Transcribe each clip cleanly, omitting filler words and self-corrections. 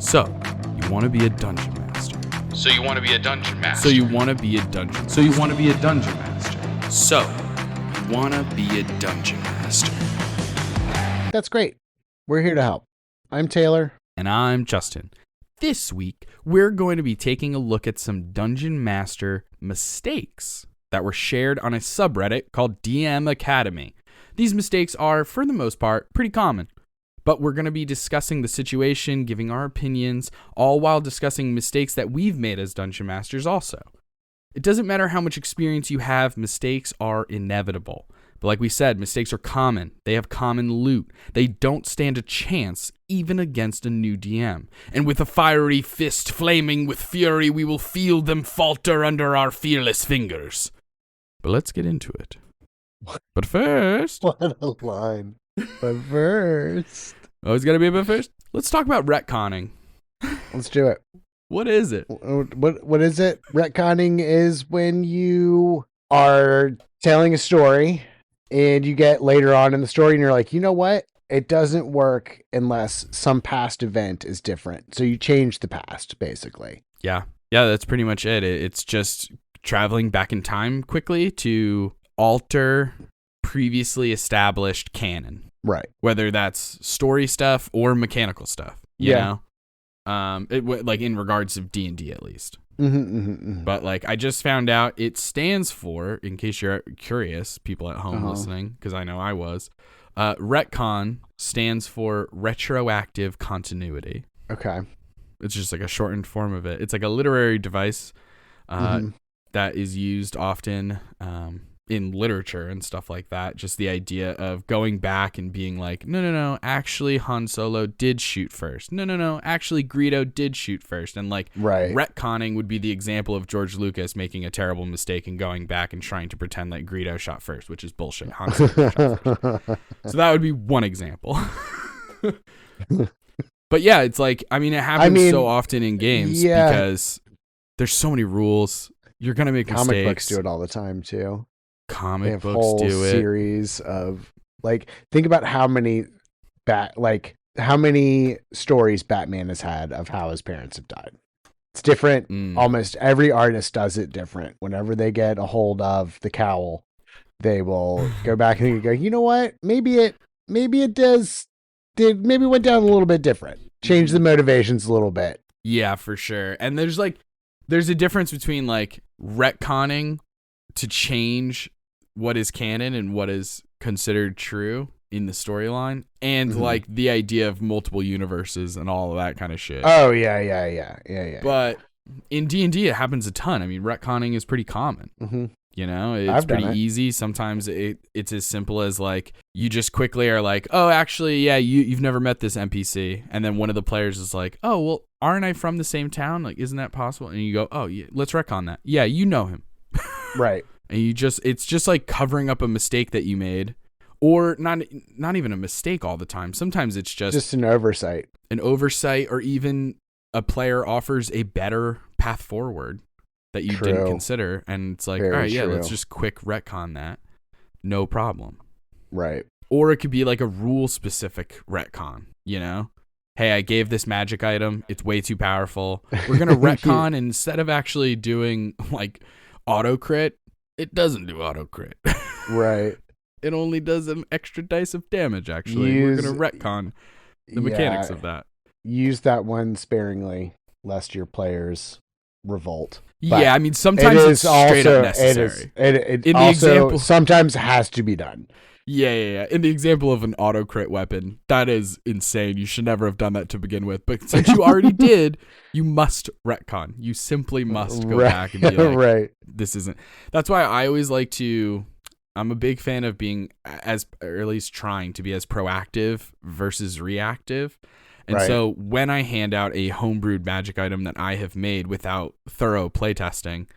So, you want to be a dungeon master. So you want to be a dungeon master. So you want to be a dungeon. So you want to be a dungeon master. So, you want to be a dungeon master. That's great. We're here to help. I'm Taylor. And I'm Justin. This week, we're going to be taking a look at some dungeon master mistakes that were shared on a subreddit called DM Academy. These mistakes are, for the most part, pretty common. But we're going to be discussing the situation, giving our opinions, all while discussing mistakes that we've made as dungeon masters also. It doesn't matter how much experience you have, mistakes are inevitable. But like we said, mistakes are common. They have common loot. They don't stand a chance, even against a new DM. And with a fiery fist flaming with fury, we will feel them falter under our fearless fingers. But let's get into it. But first... What a line. But first... Always gotta be a bit first? Let's talk about retconning. Let's do it. What is it? What is it? Retconning is when you are telling a story and you get later on in the story and you're like, you know what? It doesn't work unless some past event is different. So you change the past, basically. Yeah, that's pretty much it. It's just traveling back in time quickly to alter previously established canon. Right. Whether that's story stuff or mechanical stuff, you know? Like in regards of D&D at least. But like I just found out it stands for, in case you're curious, people at home listening, because I know I was, retcon stands for retroactive continuity. Okay. It's just like a shortened form of it. It's like a literary device that is used often in literature and stuff like that. Just the idea of going back and being like, no, actually Han Solo did shoot first. No, actually Greedo did shoot first. And like retconning would be the example of George Lucas making a terrible mistake and going back and trying to pretend that Greedo shot first, which is bullshit. Han Solo shot first. So that would be one example. But yeah, it's like, I mean, it happens so often in games because there's so many rules. You're going to make mistakes. Comic books do it all the time too. Comic books whole do it. Series of like, think about how many stories Batman has had of how his parents have died. It's different. Almost every artist does it different. Whenever they get a hold of the cowl, they will go back and go, you know what? Maybe it went down a little bit different. Change the motivations a little bit. Yeah, for sure. And there's a difference between like retconning to change what is canon and what is considered true in the storyline, and like the idea of multiple universes and all of that kind of shit. Oh yeah. But in D&D it happens a ton. I mean, retconning is pretty common. You know, it's pretty easy. Sometimes it's as simple as like you just quickly are like, oh, actually, yeah, you've never met this NPC, and then one of the players is like, oh, well, aren't I from the same town? Like, isn't that possible? And you go, oh, yeah, let's retcon that. Yeah, you know him. Right. And it's just like covering up a mistake that you made, or not even a mistake all the time. Sometimes it's just an oversight. Or even a player offers a better path forward that you didn't consider. And it's like, all right, yeah, let's just quick retcon that. No problem. Right. Or it could be like a rule specific retcon, you know? Hey, I gave this magic item. It's way too powerful. We're going to retcon instead of actually doing like auto crit. It doesn't do auto crit. Right. It only does an extra dice of damage, actually. We're going to retcon the mechanics of that. Use that one sparingly, lest your players revolt. But yeah, I mean, sometimes it's straight up necessary. It also sometimes has to be done. Yeah. In the example of an auto crit weapon, that is insane. You should never have done that to begin with. But since you already did, you must retcon. You simply must go back and be like, this isn't. That's why I always like to. I'm a big fan of being or at least trying to be as proactive versus reactive. And so when I hand out a homebrewed magic item that I have made without thorough playtesting,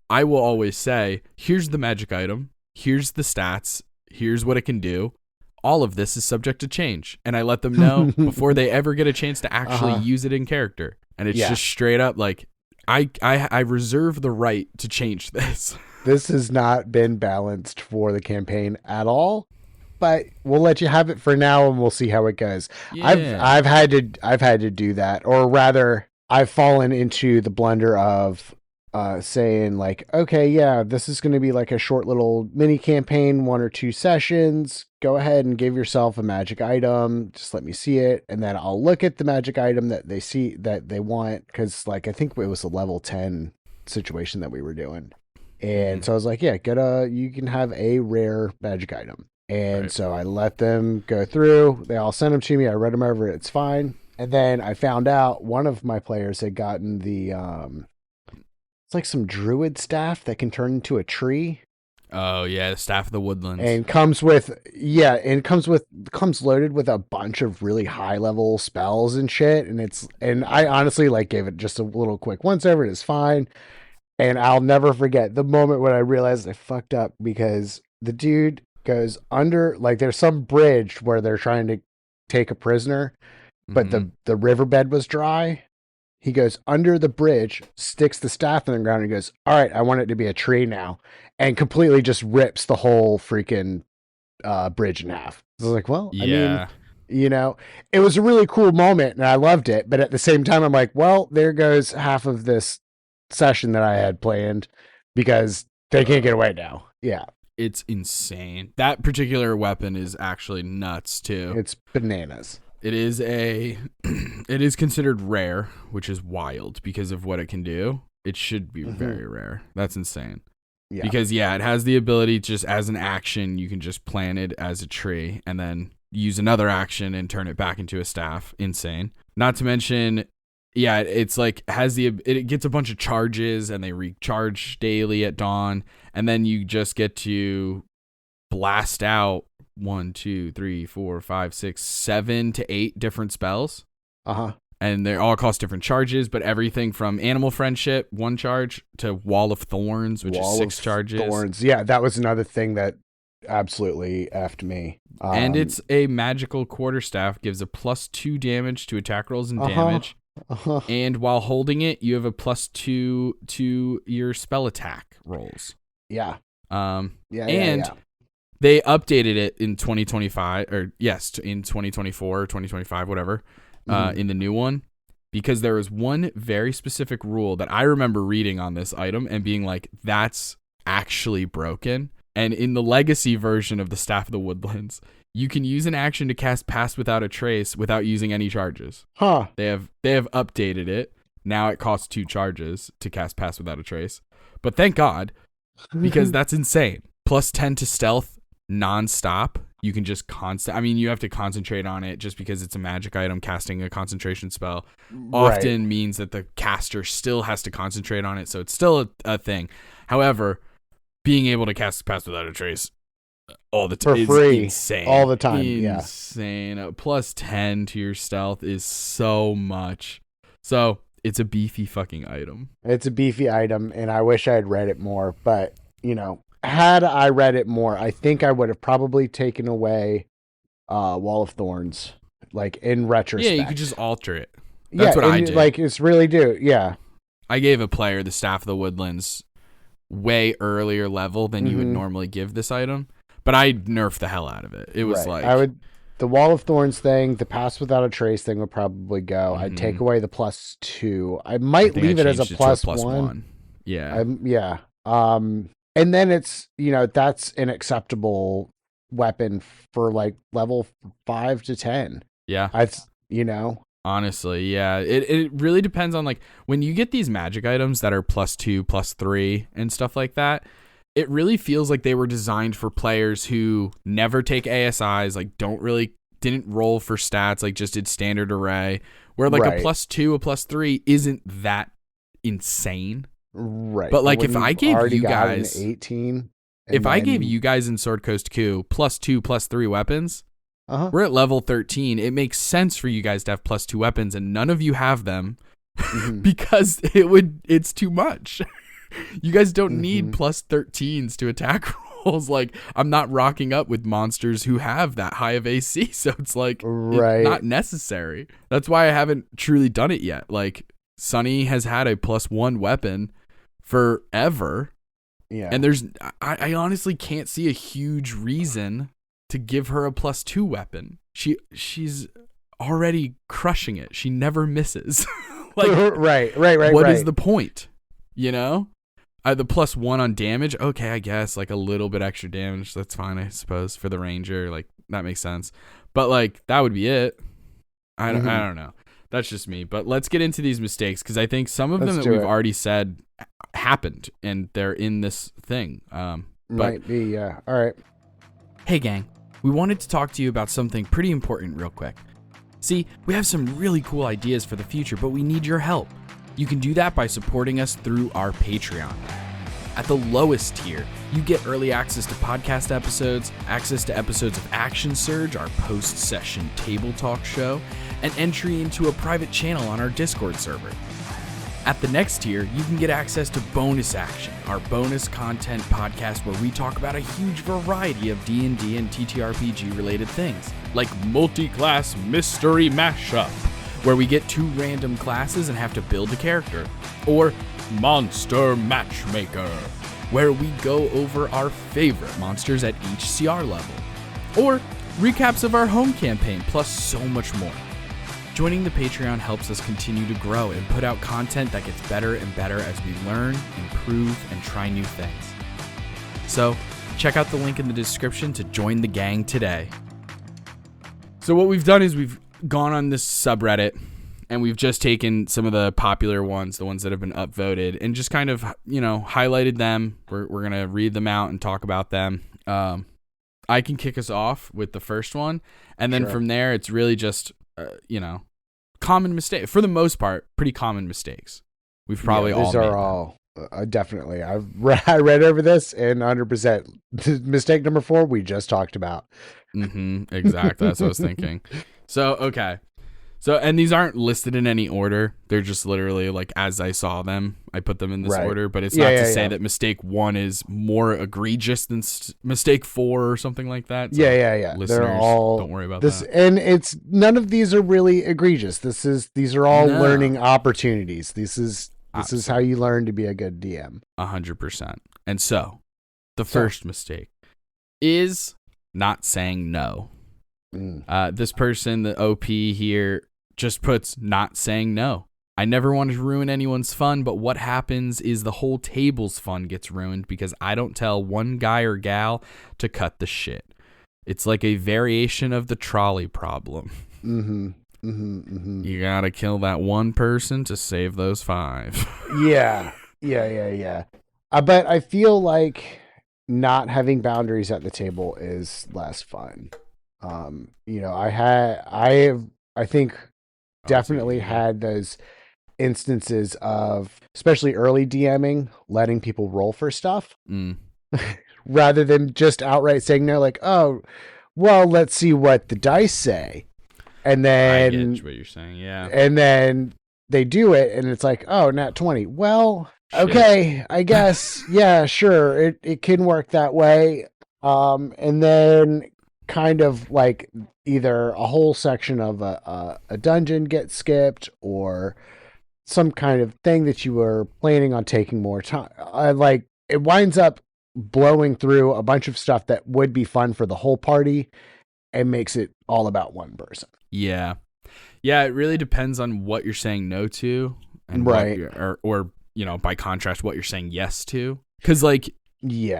I will always say, here's the magic item, here's the stats, here's what it can do. All of this is subject to change. And I let them know before they ever get a chance to actually use it in character. And it's just straight up like, I reserve the right to change this. This has not been balanced for the campaign at all. but we'll let you have it for now, and we'll see how it goes. Yeah. I've had to do that, or rather, I've fallen into the blunder of saying like, okay, yeah, this is going to be like a short little mini campaign, 1 or 2 sessions. Go ahead and give yourself a magic item. Just let me see it, and then I'll look at the magic item that they want, because like I think it was a level 10 situation that we were doing. And so I was like, yeah, you can have a rare magic item. And so I let them go through. They all sent them to me. I read them over. It's fine. And then I found out one of my players had gotten the, it's like some druid staff that can turn into a tree. Oh yeah, the Staff of the Woodlands. And comes loaded with a bunch of really high level spells and shit. And I honestly like gave it just a little quick once over. It's fine. And I'll never forget the moment when I realized I fucked up, because the dude goes under, like there's some bridge where they're trying to take a prisoner, but the riverbed was dry. He goes under the bridge, sticks the staff in the ground, and goes, all right, I want it to be a tree now, and completely just rips the whole freaking bridge in half. I was like, well, I mean, it was a really cool moment and I loved it. But at the same time, I'm like, well, there goes half of this session that I had planned, because they can't get away now. Yeah. It's insane. That particular weapon is actually nuts too. It's bananas. It is considered rare, which is wild because of what it can do. It should be very rare. That's insane. Yeah. Because it has the ability, just as an action, you can just plant it as a tree and then use another action and turn it back into a staff. Insane. Not to mention, it's like it gets a bunch of charges and they recharge daily at dawn, and then you just get to blast out 1, 2, 3, 4, 5, 6, 7 to 8 different spells. And they all cost different charges, but everything from Animal Friendship, 1 charge, to Wall of Thorns, which is 6 charges. Thorns. Yeah, that was another thing that absolutely effed me. And it's a magical quarterstaff, gives a +2 damage to attack rolls and damage. And while holding it, you have a +2 to your spell attack rolls. Yeah. They updated it in 2025, in 2024 or 2025, whatever, in the new one, because there was one very specific rule that I remember reading on this item and being like, that's actually broken. And in the legacy version of the Staff of the Woodlands, you can use an action to cast Pass Without a Trace without using any charges. They have updated it. Now it costs 2 charges to cast Pass Without a Trace. But thank God, because that's insane. +10 to stealth non-stop. You can just you have to concentrate on it, just because it's a magic item. Casting a concentration spell often means that the caster still has to concentrate on it, so it's still a thing. However, being able to cast Pass Without a Trace all the time for free, insane. All the time. Insane. +10 to your stealth is so much. So it's a beefy fucking item. It's a beefy item, and I wish I had read it more, but had I read it more, I think I would have probably taken away Wall of Thorns, like in retrospect. Yeah, you could just alter it. That's what I did. Like, it's really do. Yeah. I gave a player the Staff of the Woodlands way earlier level than you would normally give this item, but I nerfed the hell out of it. It was the Wall of Thorns thing, the Pass Without a Trace thing would probably go. I'd take away the +2. I might leave it as a +1. Yeah. And then it's, that's an acceptable weapon for like level 5 to 10. Yeah. Honestly, yeah. It really depends on, like, when you get these magic items that are +2, +3 and stuff like that, it really feels like they were designed for players who never take ASIs, like didn't roll for stats, like just did standard array, where like a +2, a +3 isn't that insane. Right. But like, if I gave you guys 18, I gave you guys in Sword Coast Q +2, +3 weapons, we're at level 13. It makes sense for you guys to have +2 weapons, and none of you have them because it's too much. You guys don't need +13s to attack rolls. Like, I'm not rocking up with monsters who have that high of AC, so it's like it's not necessary. That's why I haven't truly done it yet. Like, Sunny has had a +1 weapon forever. Yeah. And I honestly can't see a huge reason to give her a +2 weapon. She's already crushing it. She never misses. Like, right. What is the point? You know? The +1 on damage. Okay, I guess like a little bit extra damage. That's fine, I suppose, for the ranger. Like, that makes sense. But like, that would be it. I don't know. That's just me. But let's get into these mistakes, because I think some of them that we've already said happened and they're in this thing. Might be, yeah. All right. Hey, gang. We wanted to talk to you about something pretty important real quick. See, we have some really cool ideas for the future, but we need your help. You can do that by supporting us through our Patreon. At the lowest tier, you get early access to podcast episodes, access to episodes of Action Surge, our post-session table talk show, and entry into a private channel on our Discord server. At the next tier, you can get access to Bonus Action, our bonus content podcast where we talk about a huge variety of D&D and TTRPG related things, like Multi-Class Mystery Mashup, where we get 2 random classes and have to build a character, or Monster Matchmaker, where we go over our favorite monsters at each CR level, or recaps of our home campaign, plus so much more. Joining the Patreon helps us continue to grow and put out content that gets better and better as we learn, improve, and try new things. So, check out the link in the description to join the gang today. So what we've done is we've gone on this subreddit and we've just taken some of the popular ones, the ones that have been upvoted, and just kind of, highlighted them. We're going to read them out and talk about them. I can kick us off with the first one, and then from there, it's really just, common mistake. For the most part, pretty common mistakes. We've probably all made. These are all, definitely. I read over this, and 100%. Mistake number 4, we just talked about. Exactly. That's what I was thinking. So, okay. So, and these aren't listed in any order. They're just literally like as I saw them, I put them in this order. But it's not to say that mistake 1 is more egregious than mistake 4 or something like that. So yeah. Listeners, they're all, don't worry about that. And it's none of these are really egregious. These are all learning opportunities. This is how you learn to be a good DM. 100%. And so, the first mistake is not saying no. This person, the OP here, just puts not saying no. I never wanted to ruin anyone's fun, but what happens is the whole table's fun gets ruined because I don't tell one guy or gal to cut the shit. It's like a variation of the trolley problem. You gotta kill that one person to save those 5. Yeah. But I feel like not having boundaries at the table is less fun. I think definitely had those instances of, especially early DMing, letting people roll for stuff rather than just outright saying no, like, oh, well, let's see what the dice say. And then I get what you're saying, yeah. And then they do it and it's like, oh, nat 20. Well, okay, I guess, yeah, sure. It can work that way. And then kind of like either a whole section of a dungeon gets skipped or some kind of thing that you were planning on taking more time. Like it winds up blowing through a bunch of stuff that would be fun for the whole party and makes it all about one person. Yeah. Yeah, it really depends on what you're saying no to and or by contrast what you're saying yes to. Cuz like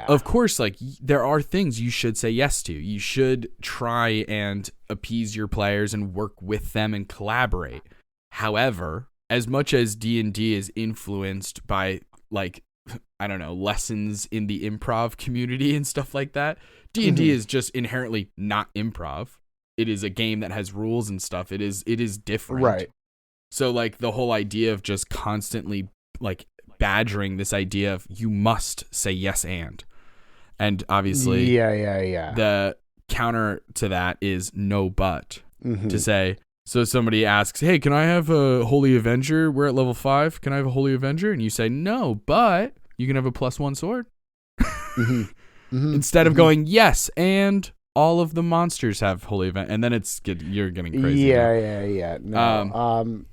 of course, like there are things you should say yes to. You should try and appease your players and work with them and collaborate. However, as much as D&D is influenced by like, I don't know, lessons in the improv community and stuff like that, D&D is just inherently not improv. It is a game that has rules and stuff. It is different. Right. So like the whole idea of just constantly like badgering this idea of you must say yes and obviously the counter to that is no but to say. So somebody asks, hey, can I have a Holy Avenger? We're at level 5. Can I have a Holy Avenger? And you say no, but you can have a +1 sword. Instead of going yes, and all of the monsters have Holy Avenger, and then you're getting crazy. Yeah. No.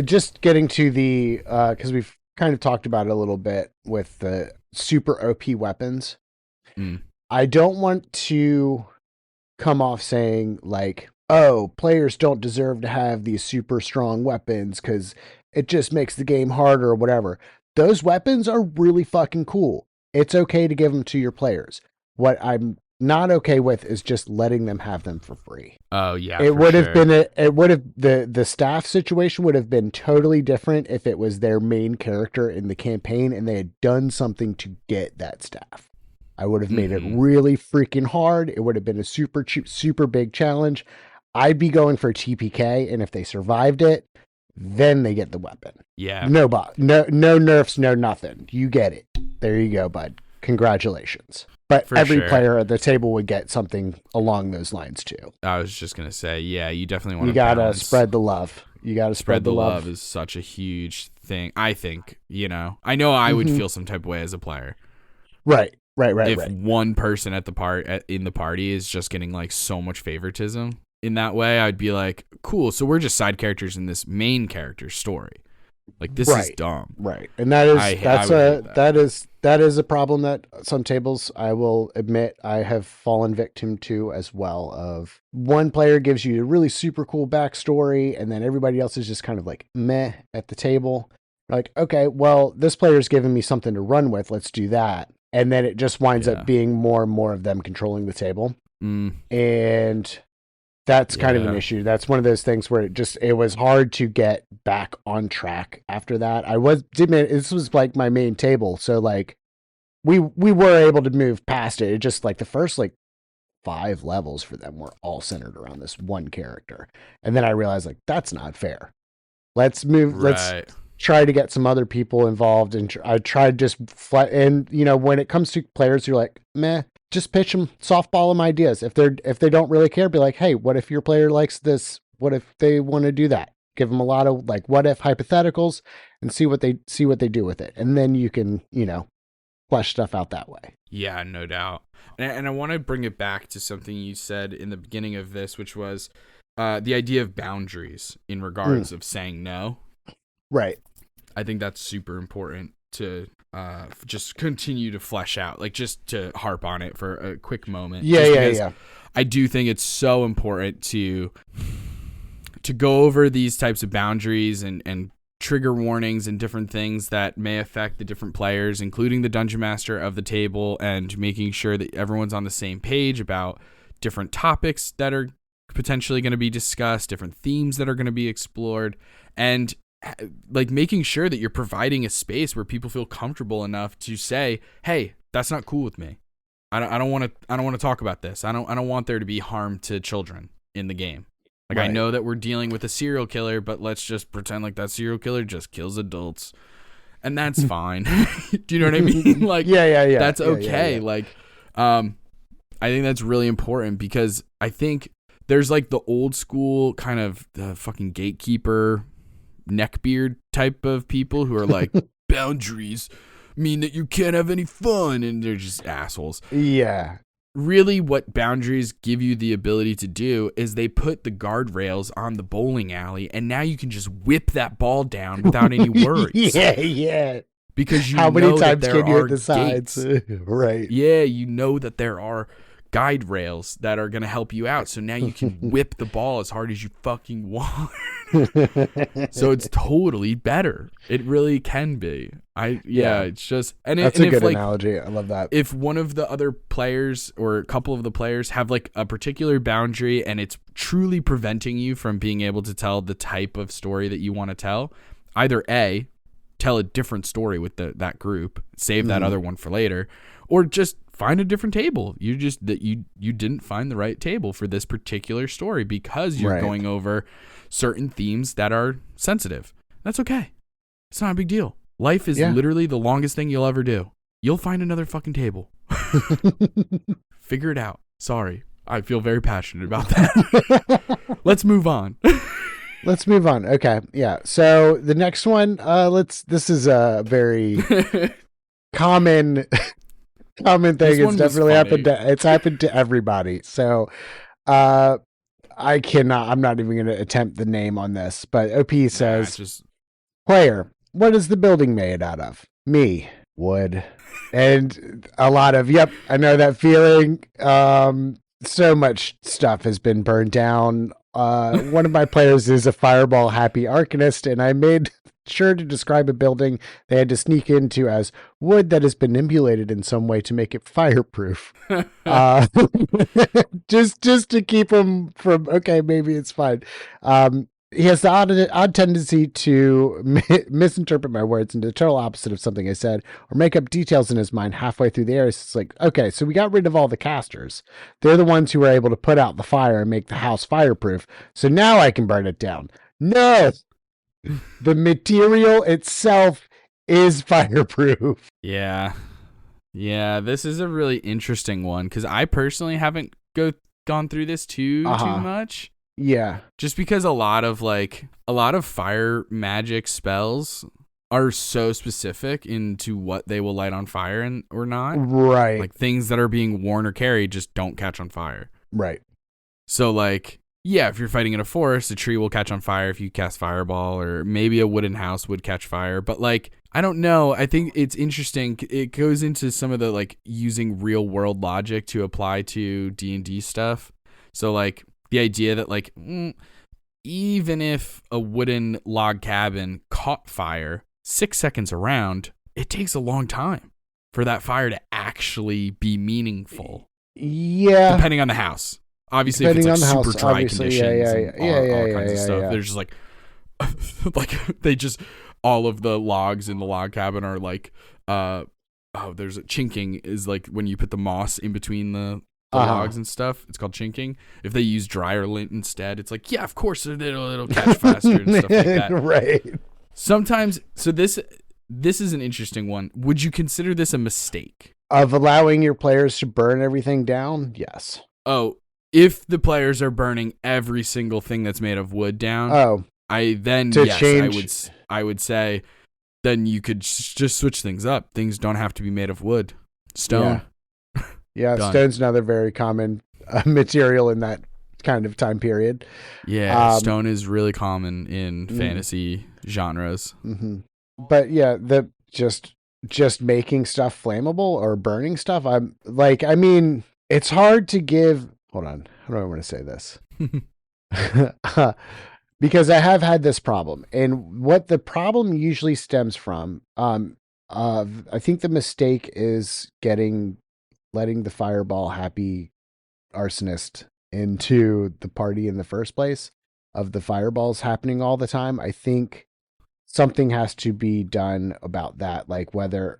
Just getting to the because we've kind of talked about it a little bit with the super OP weapons. I don't want to come off saying like, oh, players don't deserve to have these super strong weapons because it just makes the game harder or whatever. Those weapons are really fucking cool. It's okay to give them to your players. What I'm not okay with is just letting them have them for free. Oh yeah, it would have been the staff situation would have been totally different if it was their main character in the campaign and they had done something to get that staff. I would have made it really freaking hard. It would have been a super cheap, super big challenge. I'd be going for TPK, and if they survived it, then they get the weapon. Yeah. No nerfs, no nothing. You get it. There you go, bud. Congratulations. But every player at the table would get something along those lines too. I was just gonna say, yeah, you definitely want to. You gotta spread the love. You gotta spread the love. Is such a huge thing. I think, I know I would feel some type of way as a player. Right. If one person at the in the party is just getting like so much favoritism in that way, I'd be like, cool. So we're just side characters in this main character's story. Like this is dumb. Right. And that is a problem that some tables, I will admit, I have fallen victim to as well. Of one player gives you a really super cool backstory, and then everybody else is just kind of like meh at the table. Like, okay, well, this player's giving me something to run with. Let's do that. And then it just winds up being more and more of them controlling the table. And that's kind of an issue. That's one of those things where it was hard to get back on track after that. This was like my main table. So like we were able to move past it. It just like the first like 5 levels for them were all centered around this one character. And then I realized like, that's not fair. Let's move. Right. Let's try to get some other people involved. And I tried just and when it comes to players who are like, meh, just pitch them, softball them ideas. If they don't really care, be like, hey, what if your player likes this? What if they want to do that? Give them a lot of like what if hypotheticals and see what they do with it. And then you can, flesh stuff out that way. Yeah, no doubt. And I want to bring it back to something you said in the beginning of this, which was the idea of boundaries in regards of saying no. Right. I think that's super important to just continue to flesh out, like just to harp on it for a quick moment. Yeah. I do think it's so important to go over these types of boundaries and trigger warnings and different things that may affect the different players, including the dungeon master of the table, and making sure that everyone's on the same page about different topics that are potentially going to be discussed, different themes that are going to be explored, and like making sure that you're providing a space where people feel comfortable enough to say, hey, that's not cool with me. I don't want to talk about this. I don't want there to be harm to children in the game. Like, right. I know that we're dealing with a serial killer, but let's just pretend like that serial killer just kills adults, and that's fine. Do you know what I mean? Like, yeah. That's okay. Yeah. Like, I think that's really important, because I think there's like the old school kind of the fucking gatekeeper neckbeard type of people who are like, boundaries mean that you can't have any fun, and they're just assholes. Yeah. Really, what boundaries give you the ability to do is they put the guardrails on the bowling alley, and now you can just whip that ball down without any worries. Yeah. Because how many times that there can you are hit the sides? Right. Yeah, you know that there are guide rails that are going to help you out. So now you can whip the ball as hard as you fucking want. So it's totally better. It really can be. It's just, that's a good analogy. I love that. If one of the other players or a couple of the players have like a particular boundary and it's truly preventing you from being able to tell the type of story that you want to tell, either A, tell a different story with that group, save that other one for later, or just find a different table. You didn't find the right table for this particular story because you're going over certain themes that are sensitive. That's okay. It's not a big deal. Life is literally the longest thing you'll ever do. You'll find another fucking table. Figure it out. Sorry. I feel very passionate about that. Let's move on. Let's move on. Okay. Yeah. So the next one, this is a very common thing. It's definitely happened to everybody. So, I'm not even going to attempt the name on this, but OP says, player, what is the building made out of? Me, wood. And a lot of, yep, I know that feeling. so much stuff has been burned down. One of my players is a fireball happy arcanist, and I made sure to describe a building they had to sneak into as wood that has been manipulated in some way to make it fireproof. Just to keep him from, okay, maybe it's fine. He has the odd tendency to misinterpret my words into the total opposite of something I said, or make up details in his mind halfway through the air. It's like, okay, so we got rid of all the casters. They're the ones who were able to put out the fire and make the house fireproof. So now I can burn it down. No, the material itself is fireproof. Yeah. This is a really interesting one because I personally haven't gone through this too much. Yeah. Just because a lot of fire magic spells are so specific into what they will light on fire and or not. Right. Like things that are being worn or carried just don't catch on fire. Right. So like, yeah, if you're fighting in a forest, a tree will catch on fire if you cast fireball, or maybe a wooden house would catch fire. But like, I don't know. I think it's interesting. It goes into some of the like using real world logic to apply to D&D stuff. So like, the idea that like even if a wooden log cabin caught fire 6 seconds around, it takes a long time for that fire to actually be meaningful. Yeah. Depending on the house. Obviously, depending if it's like on the super house, dry obviously, conditions and all kinds of stuff, yeah. they're just like, like they just, all of the logs in the log cabin are like, there's a chinking is like when you put the moss in between the logs and stuff. It's called chinking. If they use dryer lint instead, it's like, yeah, of course it'll catch faster and stuff like that. Right. Sometimes, so this is an interesting one. Would you consider this a mistake? Of allowing your players to burn everything down? Yes. Oh, if the players are burning every single thing that's made of wood down, I would say then you could just switch things up. Things don't have to be made of wood. Stone. Yeah, stone's another very common material in that kind of time period. Yeah, stone is really common in fantasy genres. Mm-hmm. But yeah, the just making stuff flammable or burning stuff. It's hard to give. Hold on, how do I want to say this? Because I have had this problem, and what the problem usually stems from, I think the mistake is letting the fireball happy arsonist into the party in the first place, of the fireballs happening all the time. I think something has to be done about that, like whether,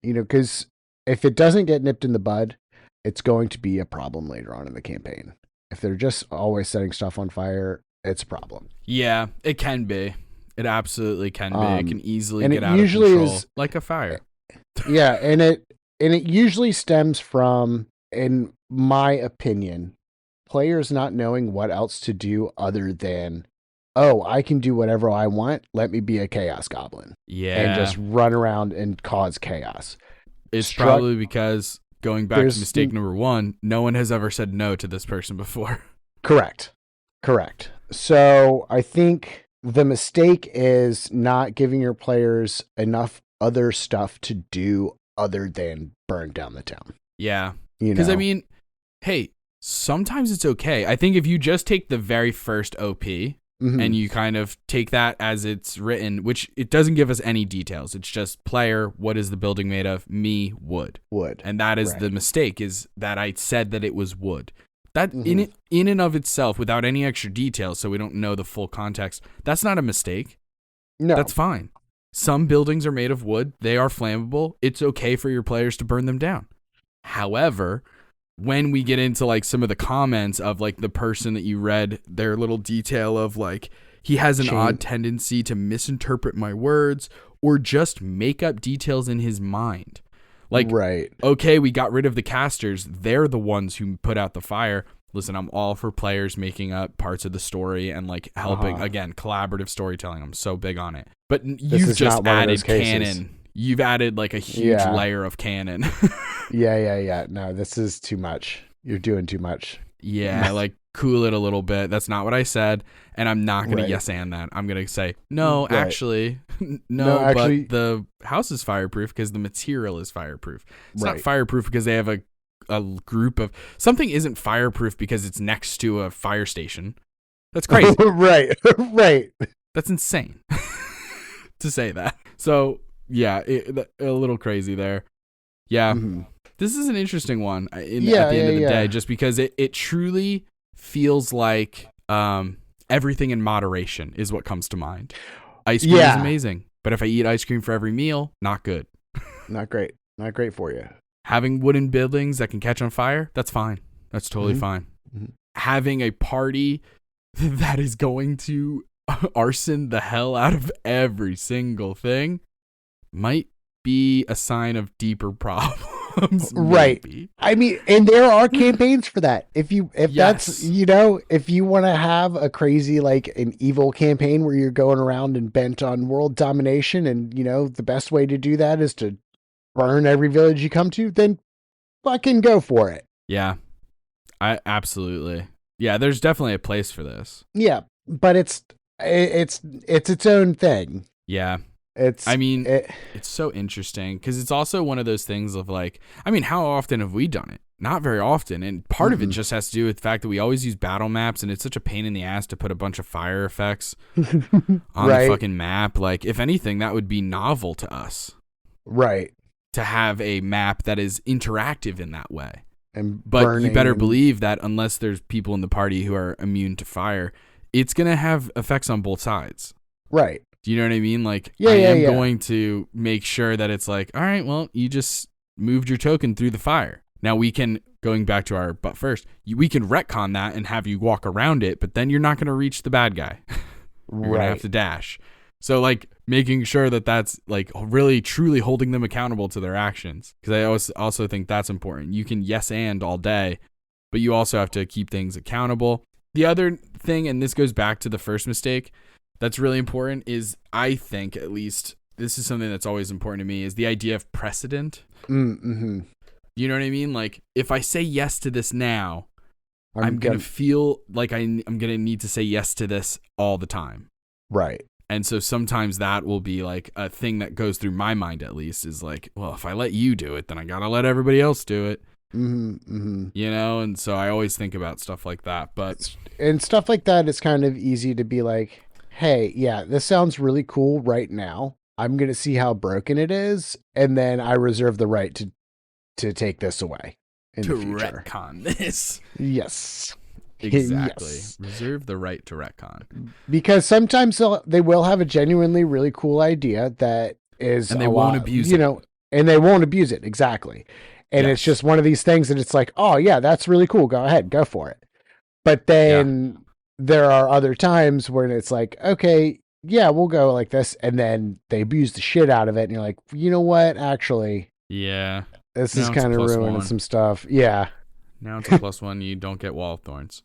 because if it doesn't get nipped in the bud, it's going to be a problem later on in the campaign. If they're just always setting stuff on fire, it's a problem. Yeah, it can be. It absolutely can be. It can easily get out of control, like a fire. Yeah, and it usually stems from, in my opinion, players not knowing what else to do other than, I can do whatever I want. Let me be a chaos goblin. Yeah. And just run around and cause chaos. It's probably because, going back to mistake number 1, no one has ever said no to this person before. Correct. So I think the mistake is not giving your players enough other stuff to do other than burn down the town. Yeah. Because, I mean, hey, sometimes it's okay. I think if you just take the very first OP and you kind of take that as it's written, which it doesn't give us any details. It's just player, what is the building made of? Me, wood. And that is the mistake, is that I said that it was wood. That in and of itself, without any extra details, so we don't know the full context, that's not a mistake. No. That's fine. Some buildings are made of wood. They are flammable. It's okay for your players to burn them down. However, when we get into like some of the comments of like the person that you read, their little detail of like, he has an odd tendency to misinterpret my words or just make up details in his mind. Like, okay, we got rid of the casters. They're the ones who put out the fire. Listen, I'm all for players making up parts of the story and like helping, again, collaborative storytelling. I'm so big on it. But you've just added canon. You've added like a huge layer of canon. Yeah. No, this is too much. You're doing too much. Yeah, like cool it a little bit. That's not what I said. And I'm not going to yes and that. I'm going to say, no, actually, but the house is fireproof because the material is fireproof. It's not fireproof because they have a group of something isn't fireproof because it's next to a fire station. That's crazy. Right. That's insane to say that. So yeah, a little crazy there. Yeah. Mm-hmm. This is an interesting one at the end of the day, just because it truly feels like everything in moderation is what comes to mind. Ice cream is amazing, but if I eat ice cream for every meal, not good. Not great. Not great for you. Having wooden buildings that can catch on fire, that's fine. That's totally fine. Mm-hmm. Having a party that is going to arson the hell out of every single thing might be a sign of deeper problems. Right. Maybe. I mean, and there are campaigns for that. If that's, if you want to have a crazy, like an evil campaign where you're going around and bent on world domination, and, the best way to do that is to burn every village you come to, then fucking go for it. Yeah. Absolutely. Yeah, there's definitely a place for this. Yeah, but it's its own thing. Yeah. It's so interesting because it's also one of those things of like, how often have we done it? Not very often. And part of it just has to do with the fact that we always use battle maps, and it's such a pain in the ass to put a bunch of fire effects on the fucking map. Like, if anything, that would be novel to us. Right. To have a map that is interactive in that way. But you better believe that unless there's people in the party who are immune to fire, it's going to have effects on both sides. Right. Do you know what I mean? Like, I am going to make sure that it's like, all right, well, you just moved your token through the fire. Now we can, going back to our but first, we can retcon that and have you walk around it, but then you're not going to reach the bad guy. You're going to have to dash. So, like, making sure that that's, like, really, truly holding them accountable to their actions. Because I also think that's important. You can yes and all day, but you also have to keep things accountable. The other thing, and this goes back to the first mistake, that's really important is, I think, at least, this is something that's always important to me, is the idea of precedent. Mm-hmm. You know what I mean? Like, if I say yes to this now, I'm going to feel like I'm going to need to say yes to this all the time. Right. And so sometimes that will be like a thing that goes through my mind, at least, is like, well, if I let you do it, then I got to let everybody else do it. And so I always think about stuff like that. And stuff like that, it's kind of easy to be like, hey, yeah, this sounds really cool right now. I'm going to see how broken it is. And then I reserve the right to take this away in the future. Retcon this. Yes. Exactly. Yes. Reserve the right to retcon. Because sometimes they will have a genuinely really cool idea that is, and they won't abuse it. And they won't abuse it. Exactly. And it's just one of these things that it's like, oh yeah, that's really cool. Go ahead, go for it. But then there are other times when it's like, okay, yeah, we'll go like this. And then they abuse the shit out of it. And you're like, you know what? Actually, this is kind of ruining some stuff. Yeah. Now it's a +1. You don't get wall of thorns.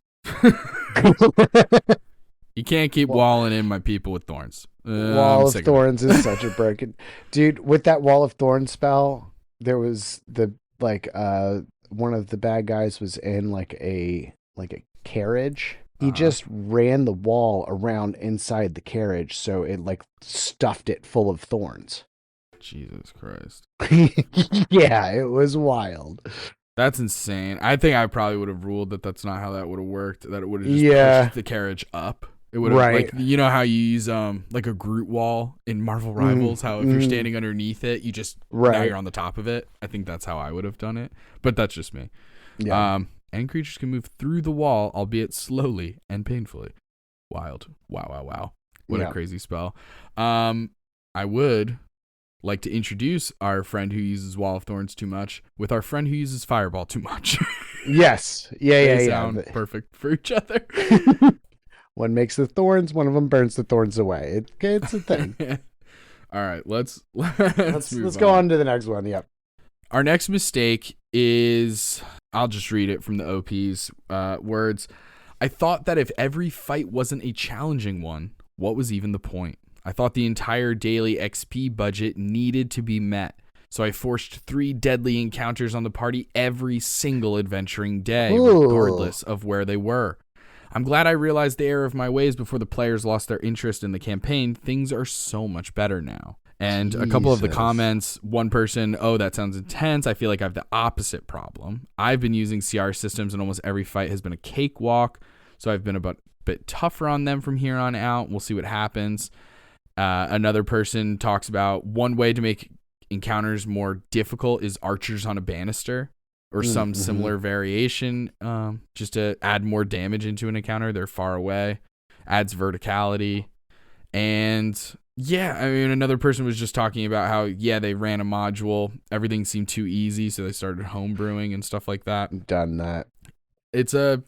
You can't keep walling in my people with thorns. Wall of thorns is such a broken dude. With that wall of thorns spell, there was one of the bad guys was in like a carriage. He just ran the wall around inside the carriage, so it like stuffed it full of thorns. Jesus Christ. Yeah, it was wild. That's insane. I think I probably would have ruled that that's not how that would have worked. That it would have just pushed the carriage up. It would have, like, you know how you use like a Groot wall in Marvel Rivals, how if you're standing underneath it, you just now you're on the top of it. I think that's how I would have done it, but that's just me. Yeah. And creatures can move through the wall, albeit slowly and painfully. Wild. Wow. What a crazy spell. I would like to introduce our friend who uses Wall of Thorns too much with our friend who uses Fireball too much. Yes. They sound perfect for each other. One makes the thorns, one of them burns the thorns away. It's a thing. All right, let's go on to the next one. Yep. Our next mistake is, I'll just read it from the OP's words. I thought that if every fight wasn't a challenging one, what was even the point? I thought the entire daily XP budget needed to be met, so I forced 3 deadly encounters on the party every single adventuring day, regardless of where they were. I'm glad I realized the error of my ways before the players lost their interest in the campaign. Things are so much better now. And a couple of the comments, one person, oh, that sounds intense. I feel like I have the opposite problem. I've been using CR systems and almost every fight has been a cakewalk. So I've been a bit tougher on them from here on out. We'll see what happens. Another person talks about one way to make encounters more difficult is archers on a banister or some similar variation, just to add more damage into an encounter. They're far away, adds verticality. And yeah, I mean, another person was just talking about how, they ran a module. Everything seemed too easy, so they started homebrewing and stuff like that. Done that. It's a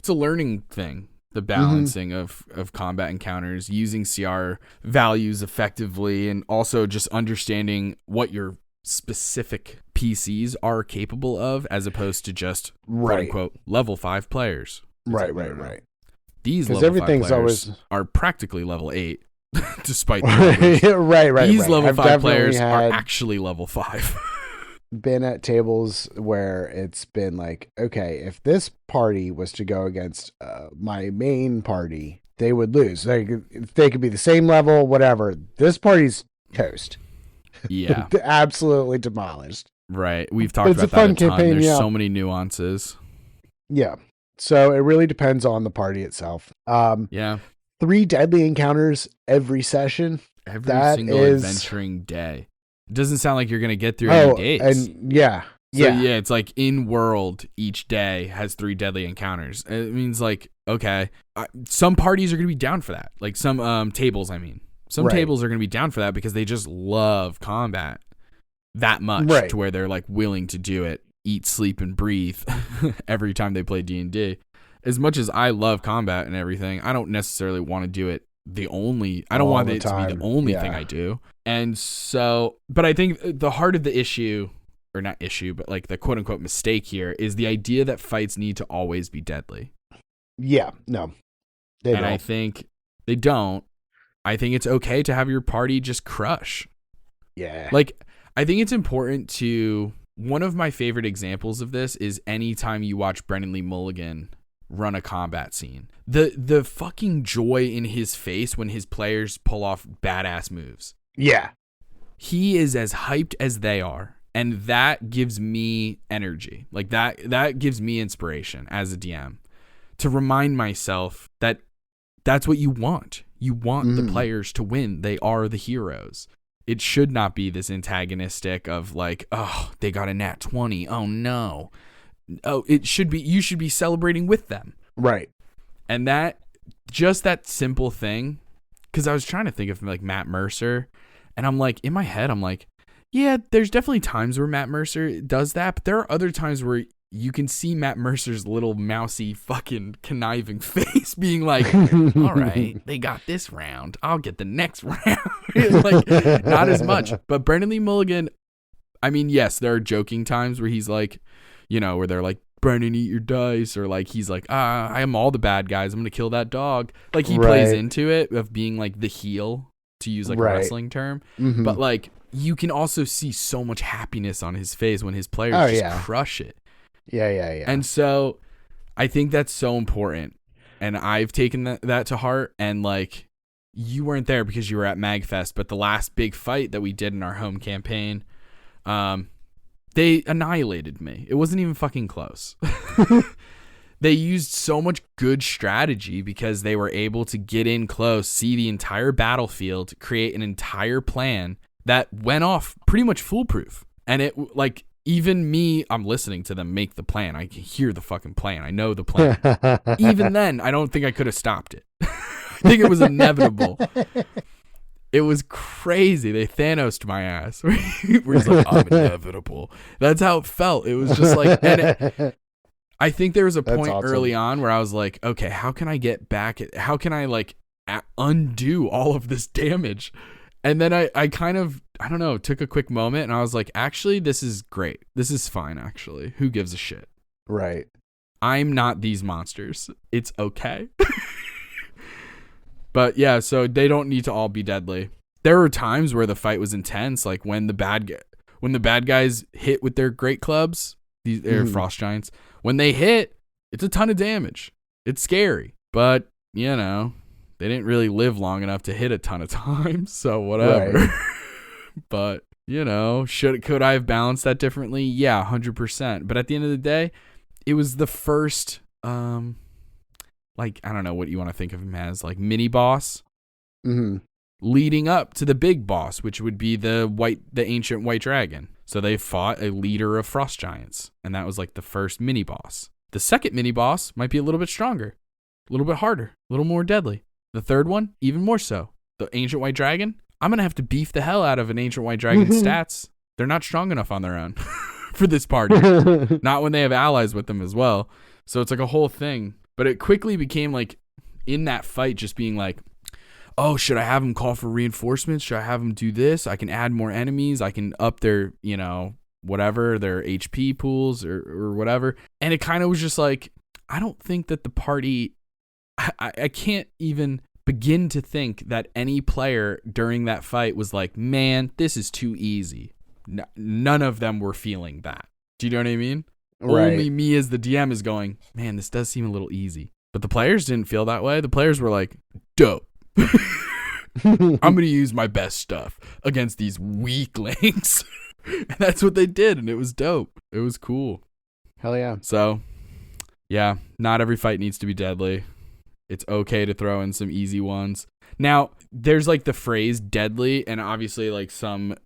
learning thing, the balancing of combat encounters, using CR values effectively, and also just understanding what your specific PCs are capable of, as opposed to just quote unquote level 5 players. Right. These level 5 players are practically level 8. Despite right. These level 5 players are actually level 5. Been at tables where it's been like, okay, if this party was to go against my main party, they would lose. They could be the same level, whatever. This party's toast. Yeah. Absolutely demolished. Right. We've talked about that a ton. There's so many nuances. Yeah. So it really depends on the party itself. 3 deadly encounters every session. Every single adventuring day. It doesn't sound like you're going to get through any days. And it's like in world, each day has 3 deadly encounters. It means like, okay, some parties are going to be down for that. Like some tables, I mean. Some tables are going to be down for that because they just love combat that much to where they're like willing to do it, eat, sleep, and breathe every time they play D&D. As much as I love combat and everything, I don't necessarily want to do it I don't want it to be the only thing I do. And so, but I think the heart of the issue, or not issue, but like the quote unquote mistake here is the idea that fights need to always be deadly. Yeah, no. They don't. I think they don't. I think it's okay to have your party just crush. Yeah. Like, I think it's important one of my favorite examples of this is anytime you watch Brendan Lee Mulligan run a combat scene. The fucking joy in his face when his players pull off badass moves. Yeah. He is as hyped as they are. And that gives me energy. Like that gives me inspiration as a DM to remind myself that that's what you want. You want the players to win. They are the heroes. It should not be this antagonistic of like, oh, they got a nat 20. Oh no. Oh, you should be celebrating with them. Right. And that simple thing, because I was trying to think of like Matt Mercer, and I'm like, in my head, I'm like, yeah, there's definitely times where Matt Mercer does that, but there are other times where you can see Matt Mercer's little mousy fucking conniving face being like, all right, they got this round. I'll get the next round. Like, not as much. But Brendan Lee Mulligan, I mean, yes, there are joking times where he's like, where they're like, Brendan, eat your dice. Or like, he's like, I am all the bad guys. I'm going to kill that dog. Like, he plays into it of being like the heel, to use like a wrestling term. Mm-hmm. But like, you can also see so much happiness on his face when his players crush it. Yeah. And so I think that's so important. And I've taken that to heart. And like, you weren't there because you were at MagFest, but the last big fight that we did in our home campaign, they annihilated me. It wasn't even fucking close. They used so much good strategy because they were able to get in close, see the entire battlefield, create an entire plan that went off pretty much foolproof. And it like, even me, I'm listening to them make the plan. I can hear the fucking plan. I know the plan. Even then, I don't think I could have stopped it. I think it was inevitable. It was crazy. They Thanos'd my ass. Where he's like, I'm inevitable. That's how it felt. It was just like, I think there was a point early on where I was like, okay, how can I get back? How can I like undo all of this damage? And then I kind of, I don't know, took a quick moment and I was like, actually, this is great. This is fine, actually. Who gives a shit? Right. I'm not these monsters. It's okay. But yeah, so they don't need to all be deadly. There were times where the fight was intense, like when the bad guys hit with their great clubs, they're frost giants. When they hit, it's a ton of damage. It's scary, but they didn't really live long enough to hit a ton of times, so whatever. Right. But, could I have balanced that differently? Yeah, 100%. But at the end of the day, it was the first, I don't know what you want to think of him as, like mini boss, leading up to the big boss, which would be the ancient white dragon. So they fought a leader of frost giants, and that was like the first mini boss. The second mini boss might be a little bit stronger, a little bit harder, a little more deadly. The third one, even more so. The ancient white dragon, I'm going to have to beef the hell out of an ancient white dragon's stats. They're not strong enough on their own for this party. Not when they have allies with them as well. So it's like a whole thing. But it quickly became like, in that fight, just being like, oh, should I have them call for reinforcements? Should I have them do this? I can add more enemies. I can up their, whatever, their HP pools or whatever. And it kind of was just like, I don't think that the party, I can't even begin to think that any player during that fight was like, man, this is too easy. None of them were feeling that. Do you know what I mean? Right. Only me as the DM is going, man, this does seem a little easy. But the players didn't feel that way. The players were like, dope. I'm going to use my best stuff against these weaklings. And that's what they did, and it was dope. It was cool. Hell yeah. So, yeah, not every fight needs to be deadly. It's okay to throw in some easy ones. Now, there's like the phrase deadly, and obviously like some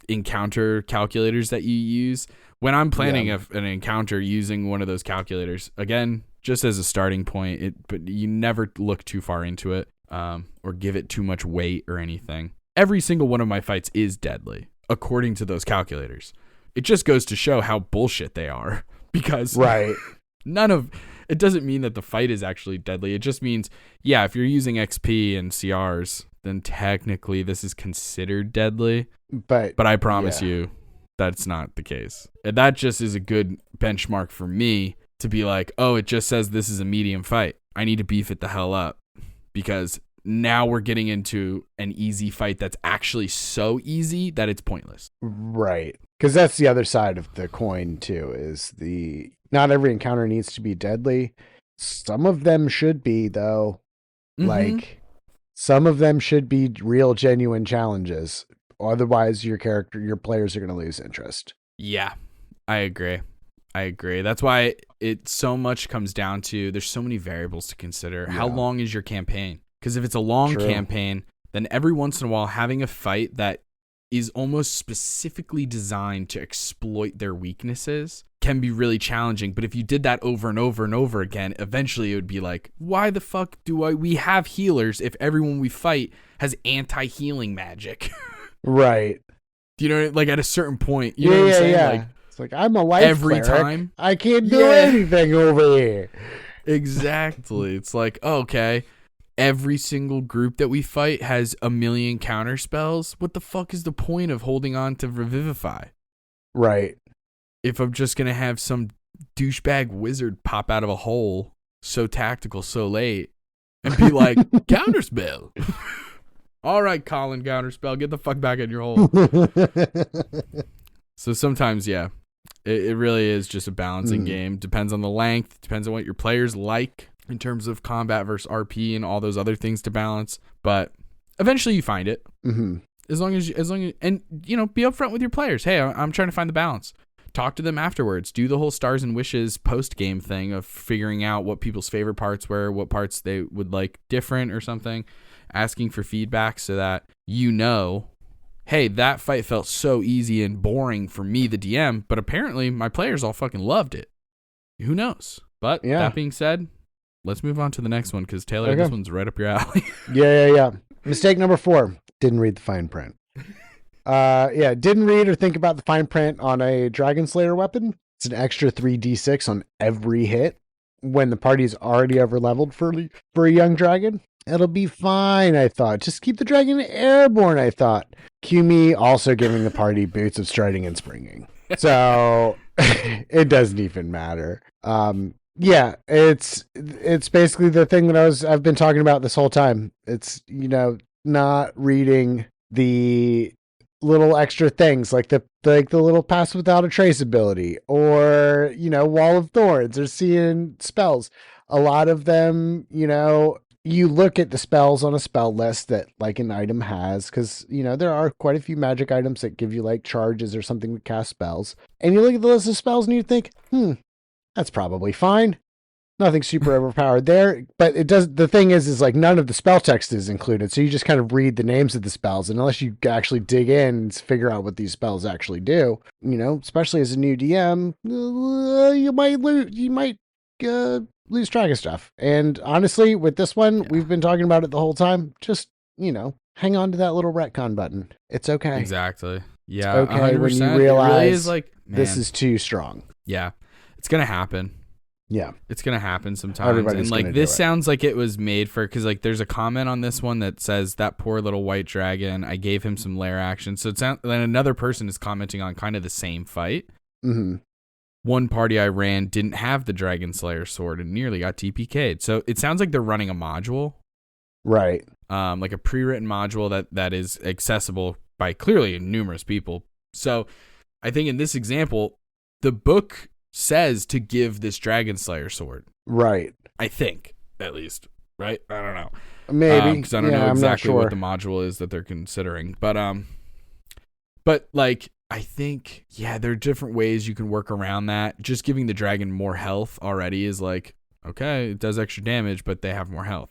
encounter calculators that you use. When I'm planning an encounter using one of those calculators, again, just as a starting point, but you never look too far into it or give it too much weight or anything. Every single one of my fights is deadly, according to those calculators. It just goes to show how bullshit they are, because it doesn't mean that the fight is actually deadly. It just means, yeah, if you're using XP and CRs, then technically this is considered deadly. But I promise you that's not the case. And that just is a good benchmark for me to be like, oh, it just says this is a medium fight. I need to beef it the hell up, because now we're getting into an easy fight that's actually so easy that it's pointless. Right. Because that's the other side of the coin too, is not every encounter needs to be deadly. Some of them should be, though. Like, some of them should be real, genuine challenges. Otherwise, your players are going to lose interest. Yeah, I agree. That's why it so much comes down to, there's so many variables to consider. How long is your campaign? Because if it's a long campaign, then every once in a while, having a fight that is almost specifically designed to exploit their weaknesses can be really challenging. But if you did that over and over and over again, eventually it would be like, why the fuck we have healers if everyone we fight has anti-healing magic? Right. Do you know, like at a certain point, you know what I'm saying? Yeah. Like, it's like, I'm a life every cleric. time. I can't do anything over here. Exactly. It's like, okay, every single group that we fight has a million counter spells. What the fuck is the point of holding on to Revivify? Right. If I'm just going to have some douchebag wizard pop out of a hole, so tactical, so late, and be like, counterspell. All right, Colin, counterspell, get the fuck back in your hole. So sometimes, yeah, it really is just a balancing game. Depends on the length, depends on what your players like in terms of combat versus RP and all those other things to balance. But eventually you find it. As long as and be upfront with your players. Hey, I'm trying to find the balance. Talk to them afterwards. Do the whole stars and wishes post-game thing of figuring out what people's favorite parts were, what parts they would like different or something. Asking for feedback so that hey, that fight felt so easy and boring for me, the DM, but apparently my players all fucking loved it. Who knows? But that being said, let's move on to the next one, because Taylor, this one's right up your alley. Yeah. Mistake number 4. Didn't read the fine print. Didn't read or think about the fine print on a Dragon Slayer weapon. It's an extra 3d6 on every hit when the party's already over leveled for a young dragon. It'll be fine, I thought. Just keep the dragon airborne, I thought. Cue me also giving the party boots of striding and springing. So it doesn't even matter. It's basically the thing that I've been talking about this whole time. It's, not reading the little extra things like the little pass without a trace ability, or, Wall of Thorns, or seeing spells. A lot of them, you look at the spells on a spell list that like an item has, because there are quite a few magic items that give you like charges or something to cast spells, and you look at the list of spells and you think, that's probably fine. Nothing super overpowered there, but it does. The thing is like none of the spell text is included, so you just kind of read the names of the spells, and unless you actually dig in and figure out what these spells actually do, especially as a new DM, you might lose track of stuff. And honestly, with this one, we've been talking about it the whole time. Just hang on to that little retcon button. It's okay. Exactly. Yeah. It's okay 100%. when you realize it really is like, this is too strong. Yeah, it's gonna happen. Yeah, it's gonna happen sometimes. Everybody's and like this sounds like it was made for, because like there's a comment on this one that says that poor little white dragon, I gave him some lair action. So then another person is commenting on kind of the same fight. Mm-hmm. One party I ran didn't have the Dragon Slayer sword and nearly got TPK'd. So it sounds like they're running a module, right? Like a pre-written module that is accessible by clearly numerous people. So I think in this example, the book says to give this Dragon Slayer sword. Right. I think, at least. Right? I don't know. Maybe. Because I don't know exactly what the module is that they're considering. But like, I think, there are different ways you can work around that. Just giving the dragon more health already is like, okay, it does extra damage, but they have more health.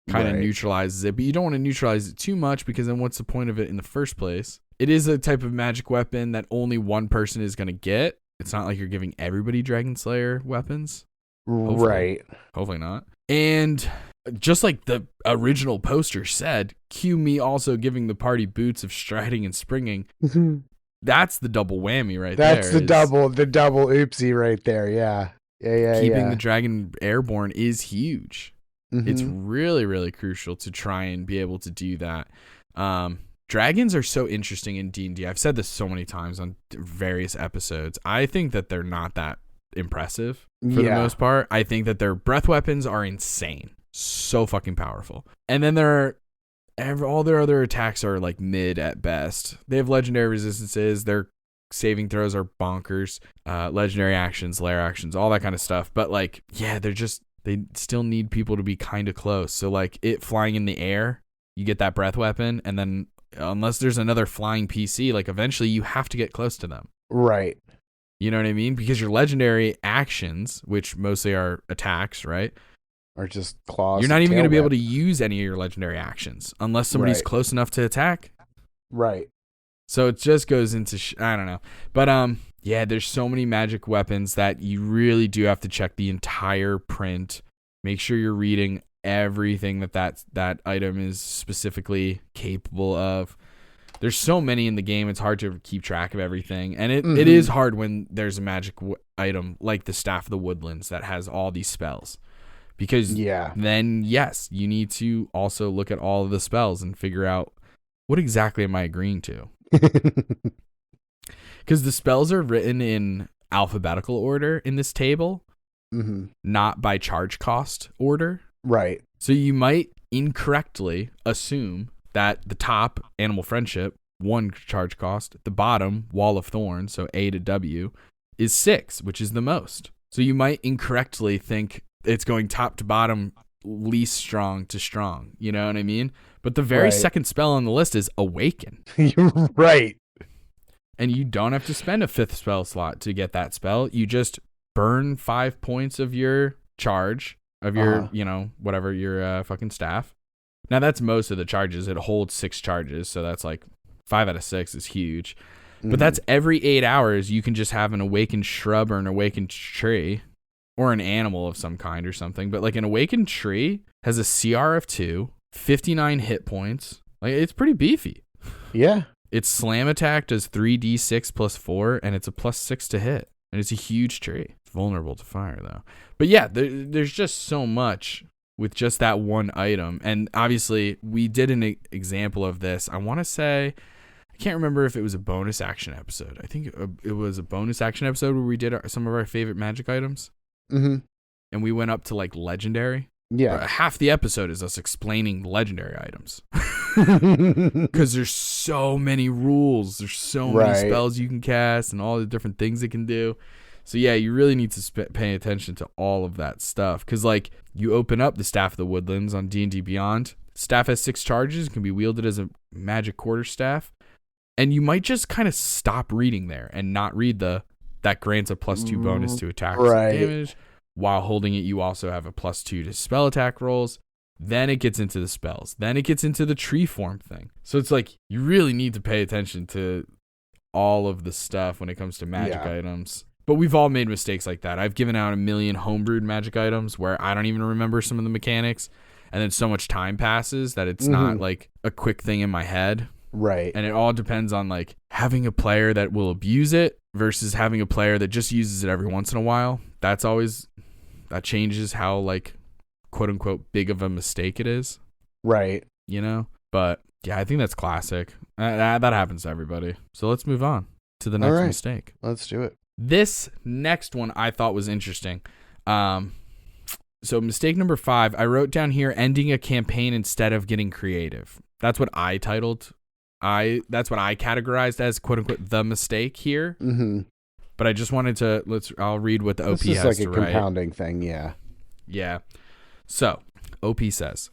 Kind of neutralizes it. But you don't want to neutralize it too much, because then what's the point of it in the first place? It is a type of magic weapon that only one person is going to get. It's not like you're giving everybody Dragon Slayer weapons. Right. Hopefully not. And just like the original poster said, cue me also giving the party boots of striding and springing. That's the double whammy right there. That's the double oopsie right there. Yeah. Keeping the dragon airborne is huge. Mm-hmm. It's really, really crucial to try and be able to do that. Dragons are so interesting in D&D. I've said this so many times on various episodes. I think that they're not that impressive for the most part. I think that their breath weapons are insane. So fucking powerful. And then all their other attacks are like mid at best. They have legendary resistances. Their saving throws are bonkers. Legendary actions, lair actions, all that kind of stuff. But like, they still need people to be kind of close. So like it flying in the air, you get that breath weapon, and then unless there's another flying PC, like eventually you have to get close to them. Right. You know what I mean? Because your legendary actions, which mostly are attacks, right? Are just claws. You're not even going to be able to use any of your legendary actions unless somebody's close enough to attack. Right. So it just goes into, I don't know. But there's so many magic weapons that you really do have to check the entire print. Make sure you're reading everything that item is specifically capable of. There's so many in the game, it's hard to keep track of everything, and it is hard when there's a magic item like the Staff of the Woodlands that has all these spells, because then you need to also look at all of the spells and figure out what exactly am I agreeing to, because the spells are written in alphabetical order in this table, not by charge cost order. Right. So you might incorrectly assume that the top, Animal Friendship, 1 charge cost, the bottom, Wall of Thorns, so A to W, is 6, which is the most. So you might incorrectly think it's going top to bottom, least strong to strong. You know what I mean? But the very second spell on the list is Awaken. You're right. And you don't have to spend a 5th spell slot to get that spell. You just burn 5 points of your charge, of your, whatever, your fucking staff. Now, that's most of the charges. It holds 6 charges, so that's like 5 out of 6 is huge. But that's every 8 hours, you can just have an awakened shrub or an awakened tree or an animal of some kind or something. But like an awakened tree has a CR of 2, 59 hit points. Like, it's pretty beefy. Yeah. Its slam attack does 3d6 plus 4, and it's a plus 6 to hit. And it's a huge tree. It's vulnerable to fire, though. But yeah, there's just so much with just that one item. And obviously, we did an example of this. I want to say, I can't remember if it was a bonus action episode. I think it was a bonus action episode where we did some of our favorite magic items. Mm-hmm. And we went up to like legendary. Yeah. Half the episode is us explaining legendary items. Because there's so many rules. There's so many spells you can cast and all the different things it can do. So yeah, you really need to pay attention to all of that stuff. Because like you open up the Staff of the Woodlands on D&D Beyond. Staff has 6 charges, can be wielded as a magic quarterstaff. And you might just kind of stop reading there and not read that grants a +2 bonus to attacks and damage. While holding it, you also have a +2 to spell attack rolls. Then it gets into the spells. Then it gets into the tree form thing. So it's like you really need to pay attention to all of the stuff when it comes to magic items. But we've all made mistakes like that. I've given out a million homebrewed magic items where I don't even remember some of the mechanics. And then so much time passes that it's not like a quick thing in my head. Right. And it all depends on like having a player that will abuse it versus having a player that just uses it every once in a while. That changes how like quote unquote big of a mistake it is. Right. You know? But yeah, I think that's classic. That happens to everybody. So let's move on to the next mistake. Let's do it. This next one I thought was interesting. So mistake number 5, I wrote down here ending a campaign instead of getting creative. That's what I titled. That's what I categorized as quote unquote the mistake here. Mm-hmm. But I just wanted to I'll read what the OP has to write. This is like a compounding thing, yeah. Yeah. So OP says,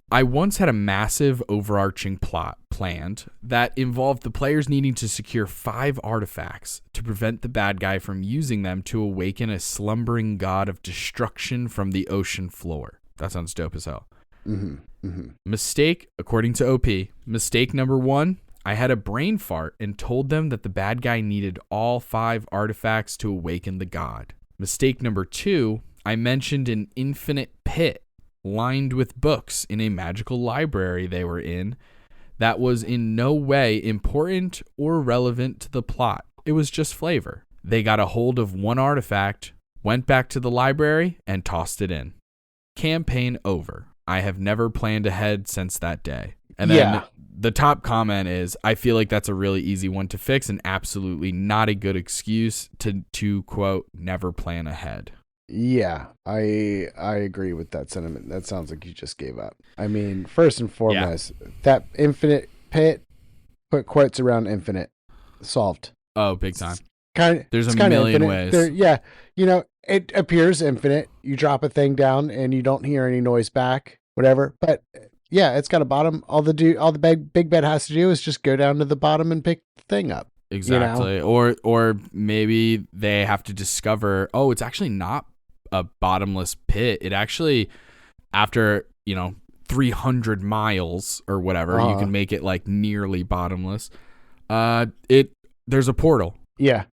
I once had a massive overarching plot planned that involved the players needing to secure 5 artifacts to prevent the bad guy from using them to awaken a slumbering god of destruction from the ocean floor. That sounds dope as hell. Mm-hmm. Mm-hmm. Mistake, according to OP, mistake number 1, I had a brain fart and told them that the bad guy needed all 5 artifacts to awaken the god. Mistake number 2, I mentioned an infinite pit lined with books in a magical library they were in that was in no way important or relevant to the plot. It was just flavor. They got a hold of 1 artifact, went back to the library, and tossed it in. Campaign over. I have never planned ahead since that day. And then the top comment is, I feel like that's a really easy one to fix and absolutely not a good excuse to quote, never plan ahead. Yeah, I agree with that sentiment. That sounds like you just gave up. I mean, first and foremost, that infinite pit, put quotes around infinite, solved. Oh, big time. There's a million ways. It appears infinite. You drop a thing down and you don't hear any noise back, whatever. But yeah, it's got a bottom. All the big bed has to do is just go down to the bottom and pick the thing up. Exactly. You know? Or maybe they have to discover, oh, it's actually not a bottomless pit. It actually, after 300 miles or whatever, you can make it like nearly bottomless. There's a portal. Yeah.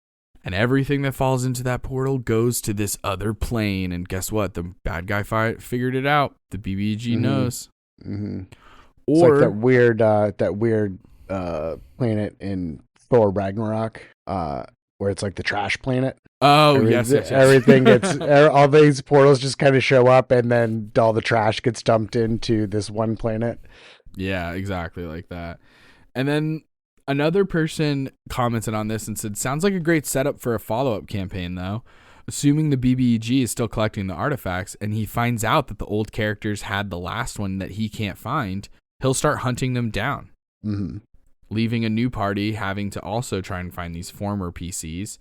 And everything that falls into that portal goes to this other plane. And guess what? The bad guy figured it out. The BBG knows. Mm-hmm. It's like that weird planet in Thor Ragnarok, where it's like the trash planet. Oh, yes. Everything gets, all these portals just kind of show up, and then all the trash gets dumped into this one planet. Yeah, exactly like that. And then another person commented on this and said, sounds like a great setup for a follow-up campaign, though. Assuming the BBEG is still collecting the artifacts, and he finds out that the old characters had the last one that he can't find, he'll start hunting them down. Mm-hmm. Leaving a new party having to also try and find these former PCs.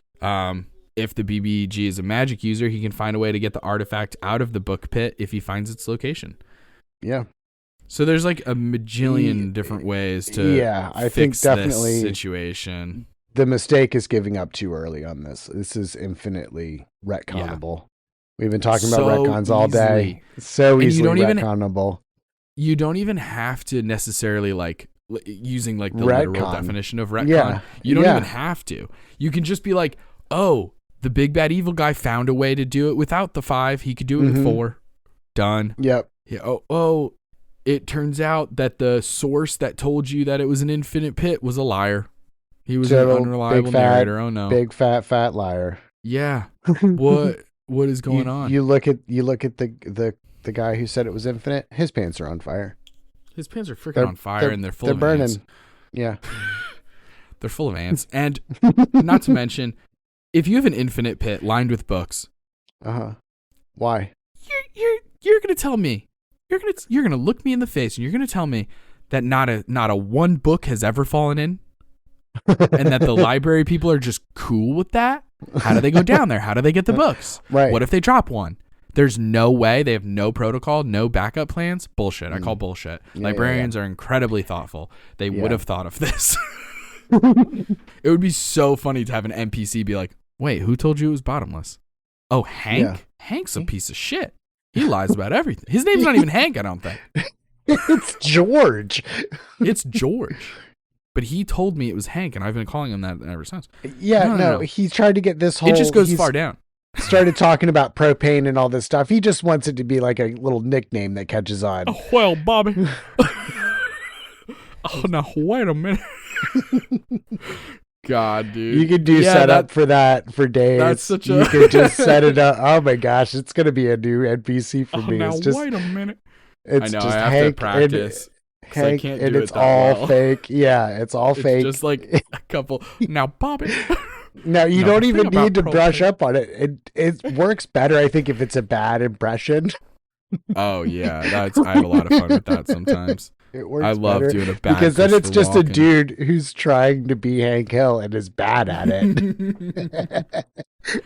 If the BBEG is a magic user, he can find a way to get the artifact out of the book pit if he finds its location. Yeah. So there's like a majillion different ways to I fix think definitely this situation. The mistake is giving up too early on this. This is infinitely retconnable. Yeah. We've been talking about retcons all day. It's so easily retconnable. You don't even have to necessarily like using like the literal definition of retcon. Yeah. You don't even have to. You can just be like, oh, the big bad evil guy found a way to do it without the 5. He could do it with 4. Done. Yep. Yeah. Oh, it turns out that the source that told you that it was an infinite pit was a liar. He was an unreliable narrator. Oh no. Big fat liar. Yeah. What is going on? You look at the guy who said it was infinite. His pants are on fire. His pants are freaking on fire, and they're full of burning. Ants. Yeah. They're full of ants. And not to mention, if you have an infinite pit lined with books, why? You're gonna tell me, you're gonna look me in the face, and you're gonna tell me that not a one book has ever fallen in, and that the library people are just cool with that. How do they go down there? How do they get the books? Right. What if they drop one? There's no way. They have no protocol, no backup plans. Bullshit. I call bullshit. Librarians are incredibly thoughtful. They would have thought of this. It would be so funny to have an NPC be like, wait, who told you it was bottomless? Oh, Hank? Yeah. Hank's a piece of shit. He lies about everything. His name's not even Hank, I don't think. It's George. It's George. But he told me it was Hank, and I've been calling him that ever since. Yeah, no. He tried to get this whole... It just goes far down. Started talking about propane and all this stuff. He just wants it to be like a little nickname that catches on. Oh, well, Bobby. Oh, now, wait a minute. God, dude. You could do setup for that for days. That's such a... You could just set it up. Oh, my gosh. It's going to be a new NPC for me. Now, it's just, wait a minute. It's I know, just I have Hank to practice. Hank, I can't and do it's it that all well. fake. Yeah, it's all fake. Just like a couple. Now, Bobby. No, you don't even need to brush up on it. It works better, I think, if it's a bad impression. Oh yeah, I have a lot of fun with that sometimes. It works. I love better doing a bad because then it's just Walken. a dude who's trying to be Hank Hill and is bad at it.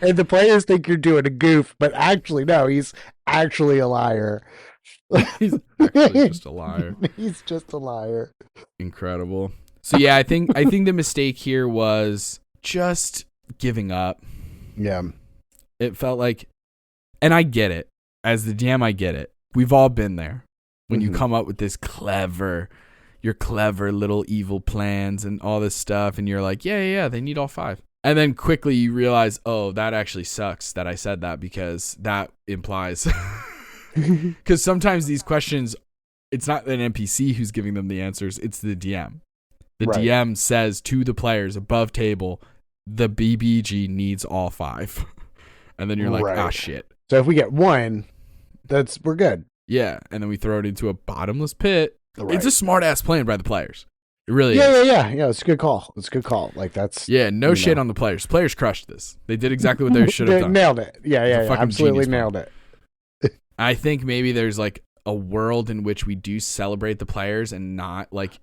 And the players think you're doing a goof, but actually, no, he's actually a liar. He's actually just a liar. He's just a liar. Incredible. So yeah, I think the mistake here was just giving up. Yeah. It felt like, and I get it. As the DM, I get it. We've all been there. When you come up with your clever little evil plans and all this stuff, and you're like, yeah, they need all 5. And then quickly you realize, oh, that actually sucks that I said that, because that implies... Because sometimes these questions, it's not an NPC who's giving them the answers, it's the DM. The DM says to the players above table, the BBG needs all 5. And then you're like, ah, shit. So if we get 1, we're good. Yeah, and then we throw it into a bottomless pit. Right. It's a smart-ass plan by the players. It really is. Yeah. It's a good call. Like that's... Yeah, no shade on the players. Players crushed this. They did exactly what they should have done. Nailed it. Yeah. Absolutely nailed it. I think maybe there's like a world in which we do celebrate the players and not like...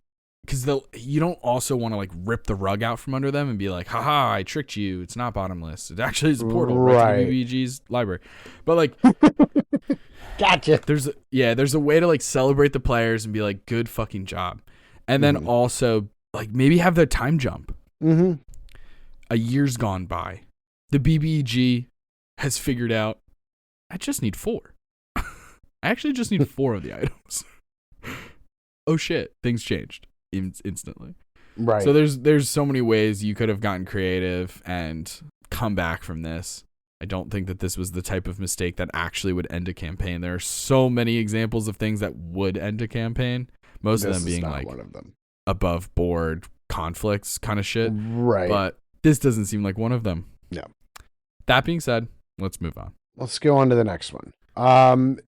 Because you don't also want to like rip the rug out from under them and be like, haha, I tricked you. It's not bottomless. It actually is a portal right to BBG's library. But like... Gotcha. There's a way to like celebrate the players and be like, good fucking job. And then also like maybe have their time jump. Mm-hmm. A year's gone by. The BBG has figured out, I just need 4. I actually just need 4 of the items. Oh shit, things changed instantly. Right. So there's so many ways you could have gotten creative and come back from this. I don't think that this was the type of mistake that actually would end a campaign. There are so many examples of things that would end a campaign. Most of them being like one of them. Above board conflicts kind of shit. Right. But this doesn't seem like one of them. No. That being said, let's move on. Let's go on to the next one.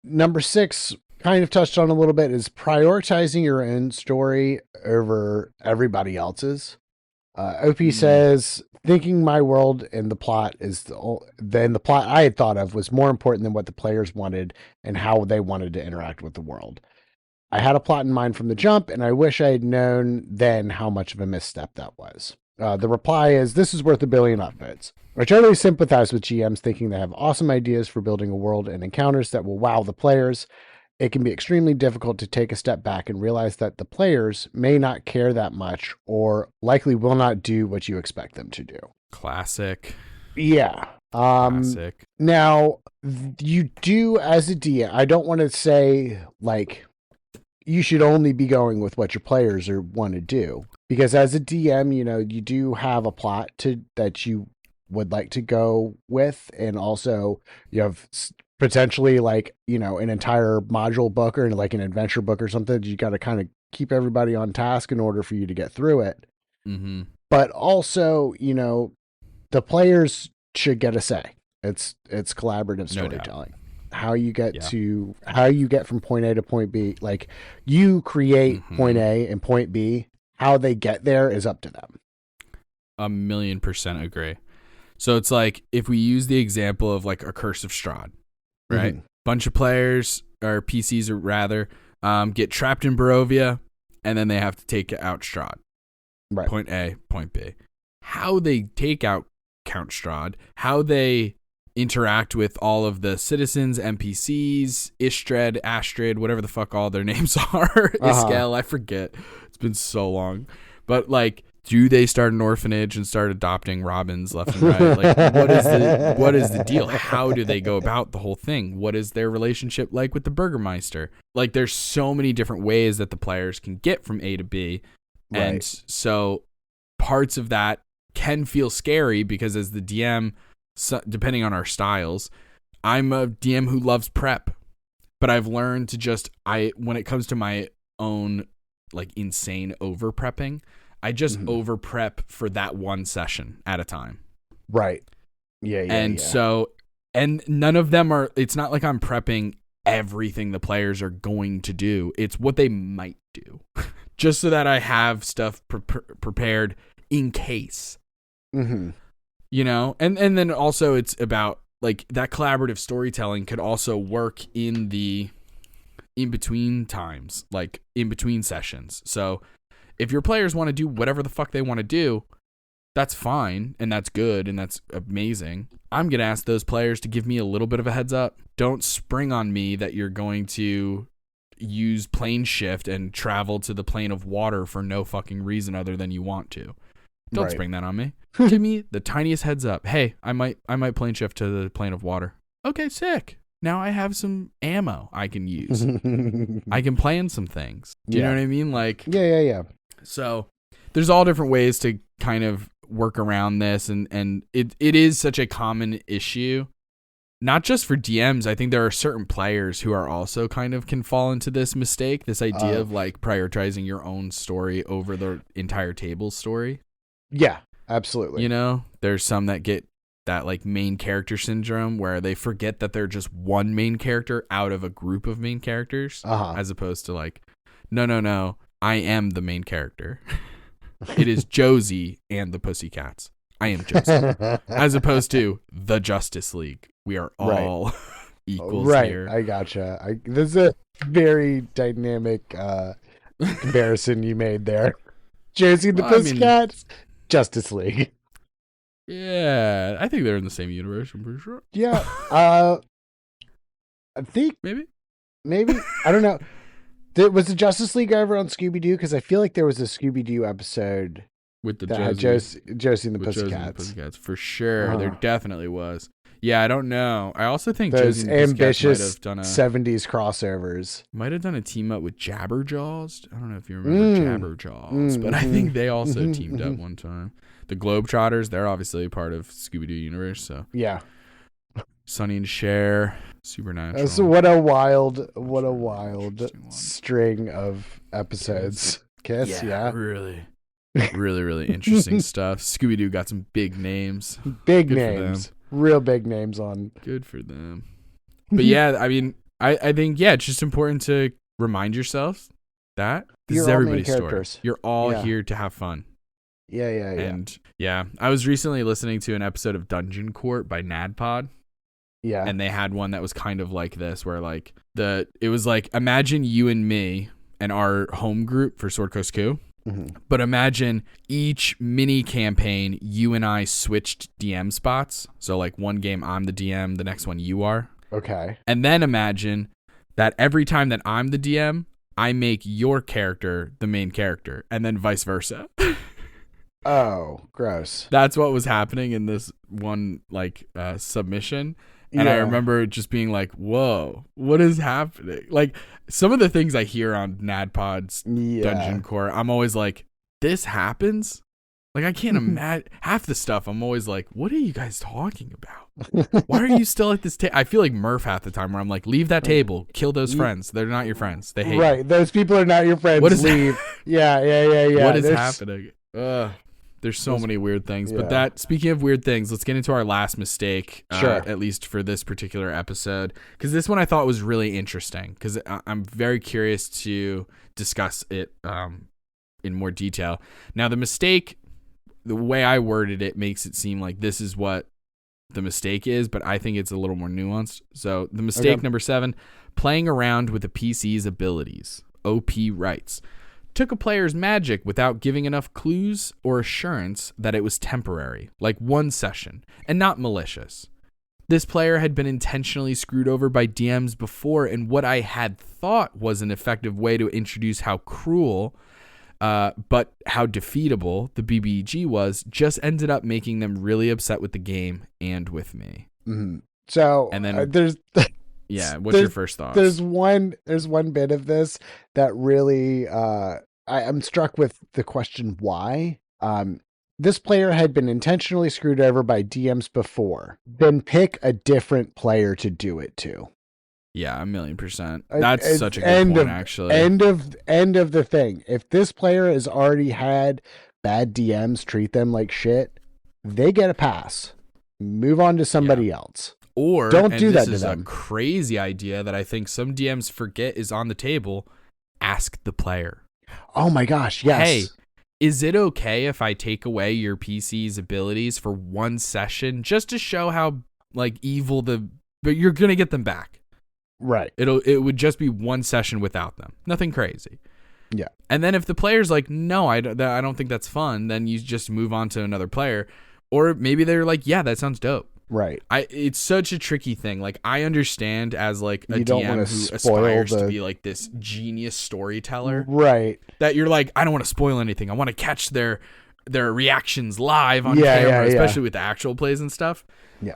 Number 6, kind of touched on a little bit, is prioritizing your own story over everybody else's. OP says, thinking my world and the plot then the plot I had thought of was more important than what the players wanted and how they wanted to interact with the world. I had a plot in mind from the jump, and I wish I had known then how much of a misstep that was. The reply is, this is worth $1 billion upvotes. I totally sympathize with GMs thinking they have awesome ideas for building a world and encounters that will wow the players. It can be extremely difficult to take a step back and realize that the players may not care that much or likely will not do what you expect them to do. Classic. Yeah. Classic. Now, you do as a DM, I don't want to say like you should only be going with what your players want to do, because as a DM, you do have a plot that you would like to go with, and also you have potentially like an entire module book or like an adventure book or something. You got to kind of keep everybody on task in order for you to get through it. Mm-hmm. But also, the players should get a say. It's collaborative storytelling. How you get from point A to point B, like you create point A and point B. How they get there is up to them. 1,000,000% agree. So it's like if we use the example of like a Curse of Strahd. Right, bunch of players or PCs or rather get trapped in Barovia, and then they have to take out Strahd. Right. Point A, point B. How they take out Count Strahd, how they interact with all of the citizens, NPCs, Istred, Astrid, whatever the fuck all their names are. Iskel, I forget. It's been so long. But like, do they start an orphanage and start adopting Robins left and right? Like, what is the deal? How do they go about the whole thing? What is their relationship like with the Burgermeister? Like, there's so many different ways that the players can get from A to B. Right. And so parts of that can feel scary because as the DM, depending on our styles, I'm a DM who loves prep, but I've learned to just, when it comes to my own like insane over prepping, I just over prep for that one session at a time. Right. Yeah. And so, and none of them are, it's not like I'm prepping everything the players are going to do. It's what they might do just so that I have stuff prepared in case, you know? And then also it's about like that collaborative storytelling could also work in between times, like in between sessions. So if your players want to do whatever the fuck they want to do, that's fine, and that's good, and that's amazing. I'm going to ask those players to give me a little bit of a heads up. Don't spring on me that you're going to use plane shift and travel to the plane of water for no fucking reason other than you want to. Don't spring that on me. Give me the tiniest heads up. Hey, I might plane shift to the plane of water. Okay, sick. Now I have some ammo I can use. I can plan some things. Do you know what I mean? Like, yeah. So there's all different ways to kind of work around this. And it is such a common issue, not just for DMs. I think there are certain players who are also kind of can fall into this mistake, this idea of like prioritizing your own story over the entire table's story. Yeah, absolutely. You know, there's some that get that like main character syndrome where they forget that they're just one main character out of a group of main characters, as opposed to like, no, I am the main character. It is Josie and the Pussycats. I am Josie. As opposed to the Justice League. We are all equals here. I gotcha. This is a very dynamic comparison you made there. Josie and the Pussycats, Justice League. Yeah, I think they're in the same universe, I'm pretty sure. Yeah. I think maybe. I don't know. Was the Justice League ever on Scooby-Doo? Because I feel like there was a Scooby-Doo episode with the Josie and the Pussycats. For sure. There definitely was. Yeah, I don't know. I also think those Josie and the ambitious might have done 70s crossovers. Might have done a team up with Jabberjaws. I don't know if you remember Jabberjaws, but I think they also teamed up one time. The Globetrotters, they're obviously a part of Scooby-Doo universe, so. Yeah. Sonny and Cher, Supernatural. So what a wild string of episodes. Kiss, yeah. Really, really interesting stuff. Scooby-Doo got some big names. Big names. Real big names on. Good for them. But yeah, I mean, I think, it's just important to remind yourself that this is everybody's story. You're all here to have fun. Yeah. And I was recently listening to an episode of Dungeon Court by NADPOD. Yeah. And they had one that was kind of like this, where like it was like, imagine you and me and our home group for Sword Coast Coup. But imagine each mini campaign, you and I switched DM spots. So like one game I'm the DM, the next one you are. Okay. And then imagine that every time that I'm the DM, I make your character the main character, and then vice versa. Oh, gross. That's what was happening in this one like submission. And I remember just being like, whoa, what is happening? Like some of the things I hear on NADPOD's Dungeon Core, I'm always like, this happens? Like I can't imagine half the stuff. I'm always like, what are you guys talking about? Why are you still at this table? I feel like Murph half the time where I'm like, leave that table, kill those friends. They're not your friends. They hate you. Those people are not your friends. What is leave. Yeah. What is happening? There's so many weird things. But speaking of weird things, let's get into our last mistake, at least for this particular episode. Because this one I thought was really interesting because I'm very curious to discuss it in more detail. Now, the mistake, the way I worded it makes it seem like this is what the mistake is, but I think it's a little more nuanced. So the mistake number 7, playing around with the PC's abilities. OP writes, took a player's magic without giving enough clues or assurance that it was temporary, like one session, and not malicious. This player had been intentionally screwed over by DMs before, and what I had thought was an effective way to introduce how cruel, but how defeatable the BBG was, just ended up making them really upset with the game and with me. Mm-hmm. So, and then there's... Yeah, what's your first thoughts? There's one bit of this that really I'm struck with the question why. This player had been intentionally screwed over by DMs before. Then pick a different player to do it to. Yeah, 1,000,000%. That's such a good point, actually. End of the thing. If this player has already had bad DMs treat them like shit, they get a pass. Move on to somebody else. Or don't do that to them. This is a crazy idea that I think some DMs forget is on the table. Ask the player. Oh my gosh, yes. Hey, is it okay if I take away your PC's abilities for one session just to show how like evil but you're gonna get them back. Right. It would just be one session without them. Nothing crazy. Yeah. And then if the player's like, no, I don't think that's fun, then you just move on to another player. Or maybe they're like, yeah, that sounds dope. Right. It's such a tricky thing. Like, I understand as like a you don't DM who aspires to be like this genius storyteller. Right. That you're like, I don't want to spoil anything. I want to catch their reactions live on camera, especially with the actual plays and stuff. Yeah.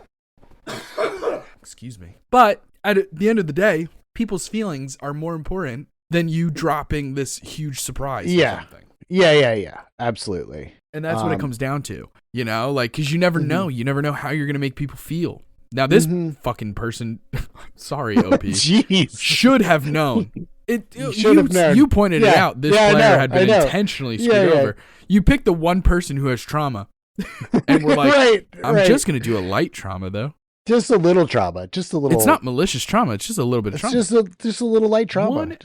Excuse me. But at the end of the day, people's feelings are more important than you dropping this huge surprise. Yeah. Or something. Yeah. Absolutely. And that's what it comes down to, you know, like, because you never know. You never know how you're going to make people feel. Now, this fucking person, sorry, OP, should have known. You pointed it out. This player had been intentionally screwed over. You picked the one person who has trauma. And we're like, I'm just going to do a light trauma, though. Just a little trauma. Just a little. It's not malicious trauma. It's just a little bit of trauma. Just a little light trauma.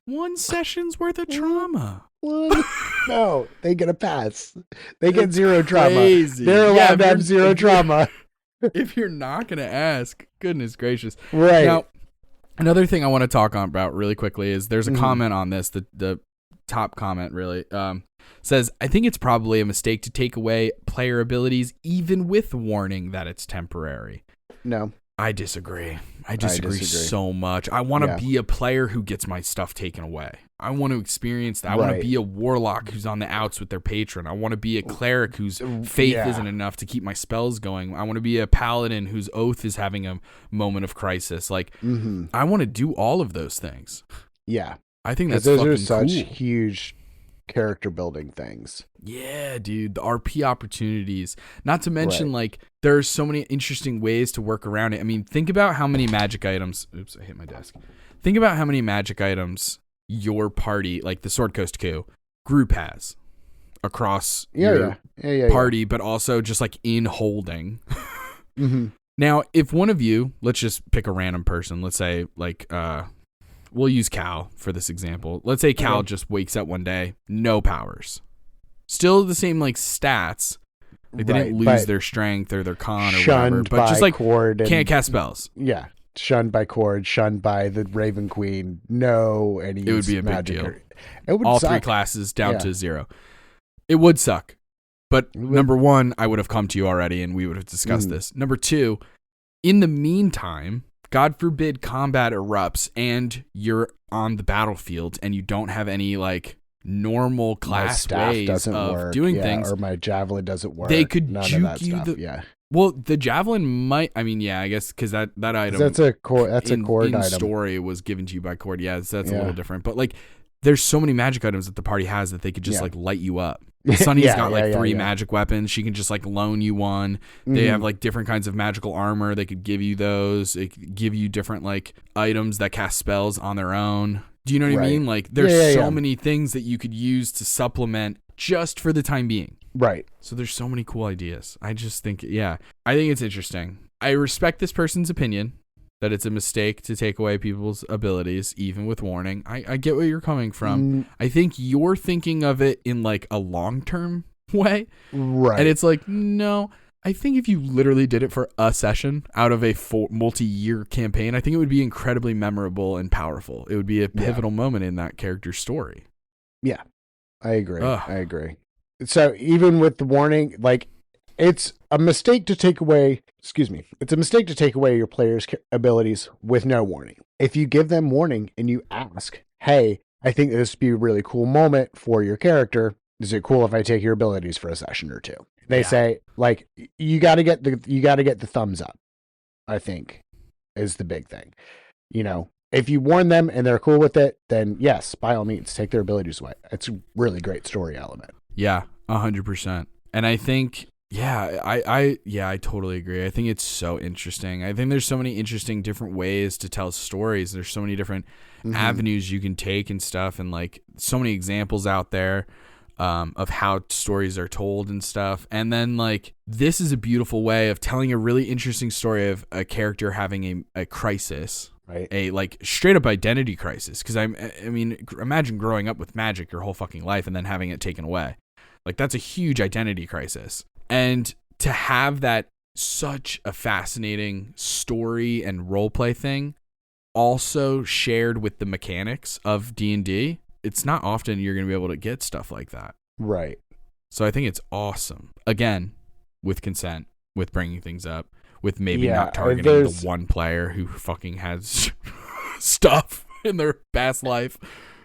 One session's worth of trauma. No, they get a pass. They get zero trauma. Crazy. They're allowed to have zero trauma. If you're not going to ask, goodness gracious. Right. Now, another thing I want to talk about really quickly is there's a comment on this. The top comment really says, I think it's probably a mistake to take away player abilities even with warning that it's temporary. No. I disagree. I disagree so much. I want to be a player who gets my stuff taken away. I want to experience that. I want to be a warlock who's on the outs with their patron. I want to be a cleric whose faith isn't enough to keep my spells going. I want to be a paladin whose oath is having a moment of crisis. Like, I want to do all of those things. Yeah. I think that's those fucking are such cool. Huge character building things. Yeah, dude, the RP opportunities. Not to mention, like, there are so many interesting ways to work around it. I mean, think about how many magic items. Oops, I hit my desk. Think about how many magic items your party, like the Sword Coast Coup group, has across your party, but also just like in holding. Now, if one of you, let's just pick a random person. Let's say, like, we'll use Cal for this example. Let's say Cal just wakes up one day, no powers. Still the same, like, stats. Like, they didn't lose their strength or their con or whatever. But just, like, can't cast spells. Yeah. Shunned by Cord, shunned by the Raven Queen. No, any it would be a big deal. It would all suck. 3 classes down to 0. It would suck. But number 1, I would have come to you already and we would have discussed this. Number 2, in the meantime, God forbid combat erupts and you're on the battlefield and you don't have any, like, normal class ways of doing things. Or my javelin doesn't work. They could juke you. Well, the javelin might. I mean, yeah, I guess because that item. That's a cord. That's a cord item. Story was given to you by Cord. Yeah, that's a little different. But like, there's so many magic items that the party has that they could just like light you up. Sunny's got like 3 magic weapons. She can just like loan you one. They have like different kinds of magical armor. They could give you those. It could give you different like items that cast spells on their own. Do you know what I mean? Like, there's so many things that you could use to supplement just for the time being. Right. So there's so many cool ideas. I just think, I think it's interesting. I respect this person's opinion that it's a mistake to take away people's abilities, even with warning. I get where you're coming from. I think you're thinking of it in like a long-term way. Right. And it's like, no, I think if you literally did it for a session out of a multi-year campaign, I think it would be incredibly memorable and powerful. It would be a pivotal moment in that character's story. Yeah. I agree. So even with the warning, like, it's a mistake to take away. Excuse me. It's a mistake to take away your players' abilities with no warning. If you give them warning and you ask, "Hey, I think this would be a really cool moment for your character. Is it cool if I take your abilities for a session or two?" They say, like, you got to get the thumbs up, I think, is the big thing. You know, if you warn them and they're cool with it, then yes, by all means, take their abilities away. It's a really great story element. Yeah, 100%. And I think, I totally agree. I think it's so interesting. I think there's so many interesting different ways to tell stories. There's so many different avenues you can take and stuff, and like so many examples out there of how stories are told and stuff. And then like this is a beautiful way of telling a really interesting story of a character having a crisis, right? A like straight up identity crisis. Because I mean, imagine growing up with magic your whole fucking life and then having it taken away. Like that's a huge identity crisis. And to have that such a fascinating story and roleplay thing also shared with the mechanics of D&D, it's not often you're going to be able to get stuff like that. Right. So I think it's awesome. Again, with consent, with bringing things up, with maybe not targeting the one player who fucking has stuff in their past life.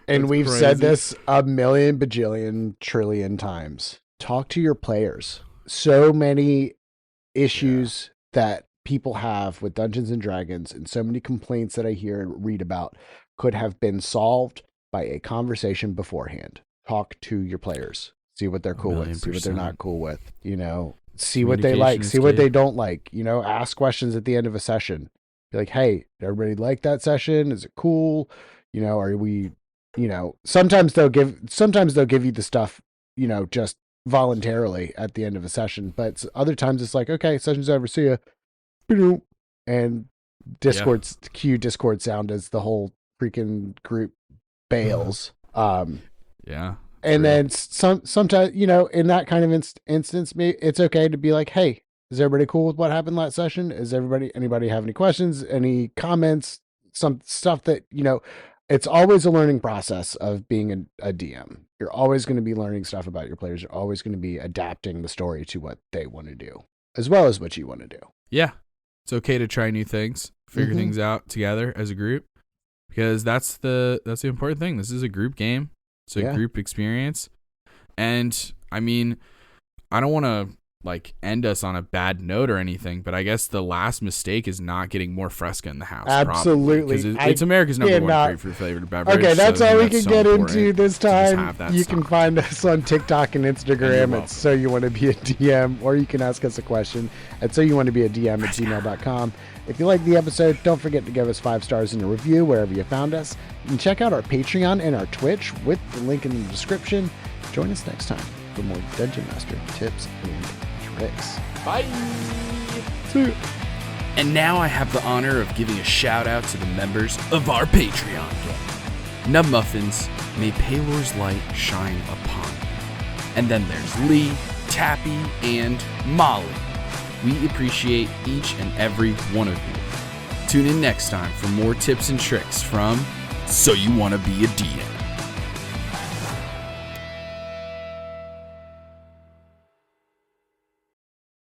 And we've said this a million bajillion trillion times. Talk to your players. So many issues that people have with Dungeons and Dragons and so many complaints that I hear and read about could have been solved by a conversation beforehand. Talk to your players. See what they're cool with. See what they're not cool with. You know, see what they like. See what they don't like. You know, ask questions at the end of a session. Be like, hey, did everybody like that session? Is it cool? You know, are we, you know, sometimes they'll give you the stuff, you know, just voluntarily at the end of a session, but other times it's like, okay, session's over, see ya. And cue Discord sound as the whole freaking group bails. And then sometimes, you know, in that kind of instance, it's okay to be like, hey, is everybody cool with what happened last session? Is anybody have any questions, any comments, some stuff that, you know, it's always a learning process of being a DM. You're always going to be learning stuff about your players. You're always going to be adapting the story to what they want to do, as well as what you want to do. Yeah. It's okay to try new things, figure things out together as a group, because that's the important thing. This is a group game. It's a group experience. And I mean, I don't want to like end us on a bad note or anything, but I guess the last mistake is not getting more Fresca in the house. Absolutely. Because it's America's number one grapefruit flavored beverage. Okay, that's all we can get into this time. You can find us on TikTok and Instagram at So You Want to Be a DM, or you can ask us a question at soyouwannabeadm@gmail.com. If you like the episode, don't forget to give us 5 stars in a review wherever you found us. And check out our Patreon and our Twitch with the link in the description. Join us next time for more Dungeon Master tips and tricks. Bye. See you. And now I have the honor of giving a shout out to the members of our Patreon. Nub Muffins, may Paylor's light shine upon you. And then there's Lee, Tappy, and Molly. We appreciate each and every one of you. Tune in next time for more tips and tricks from So You Wanna Be a DM.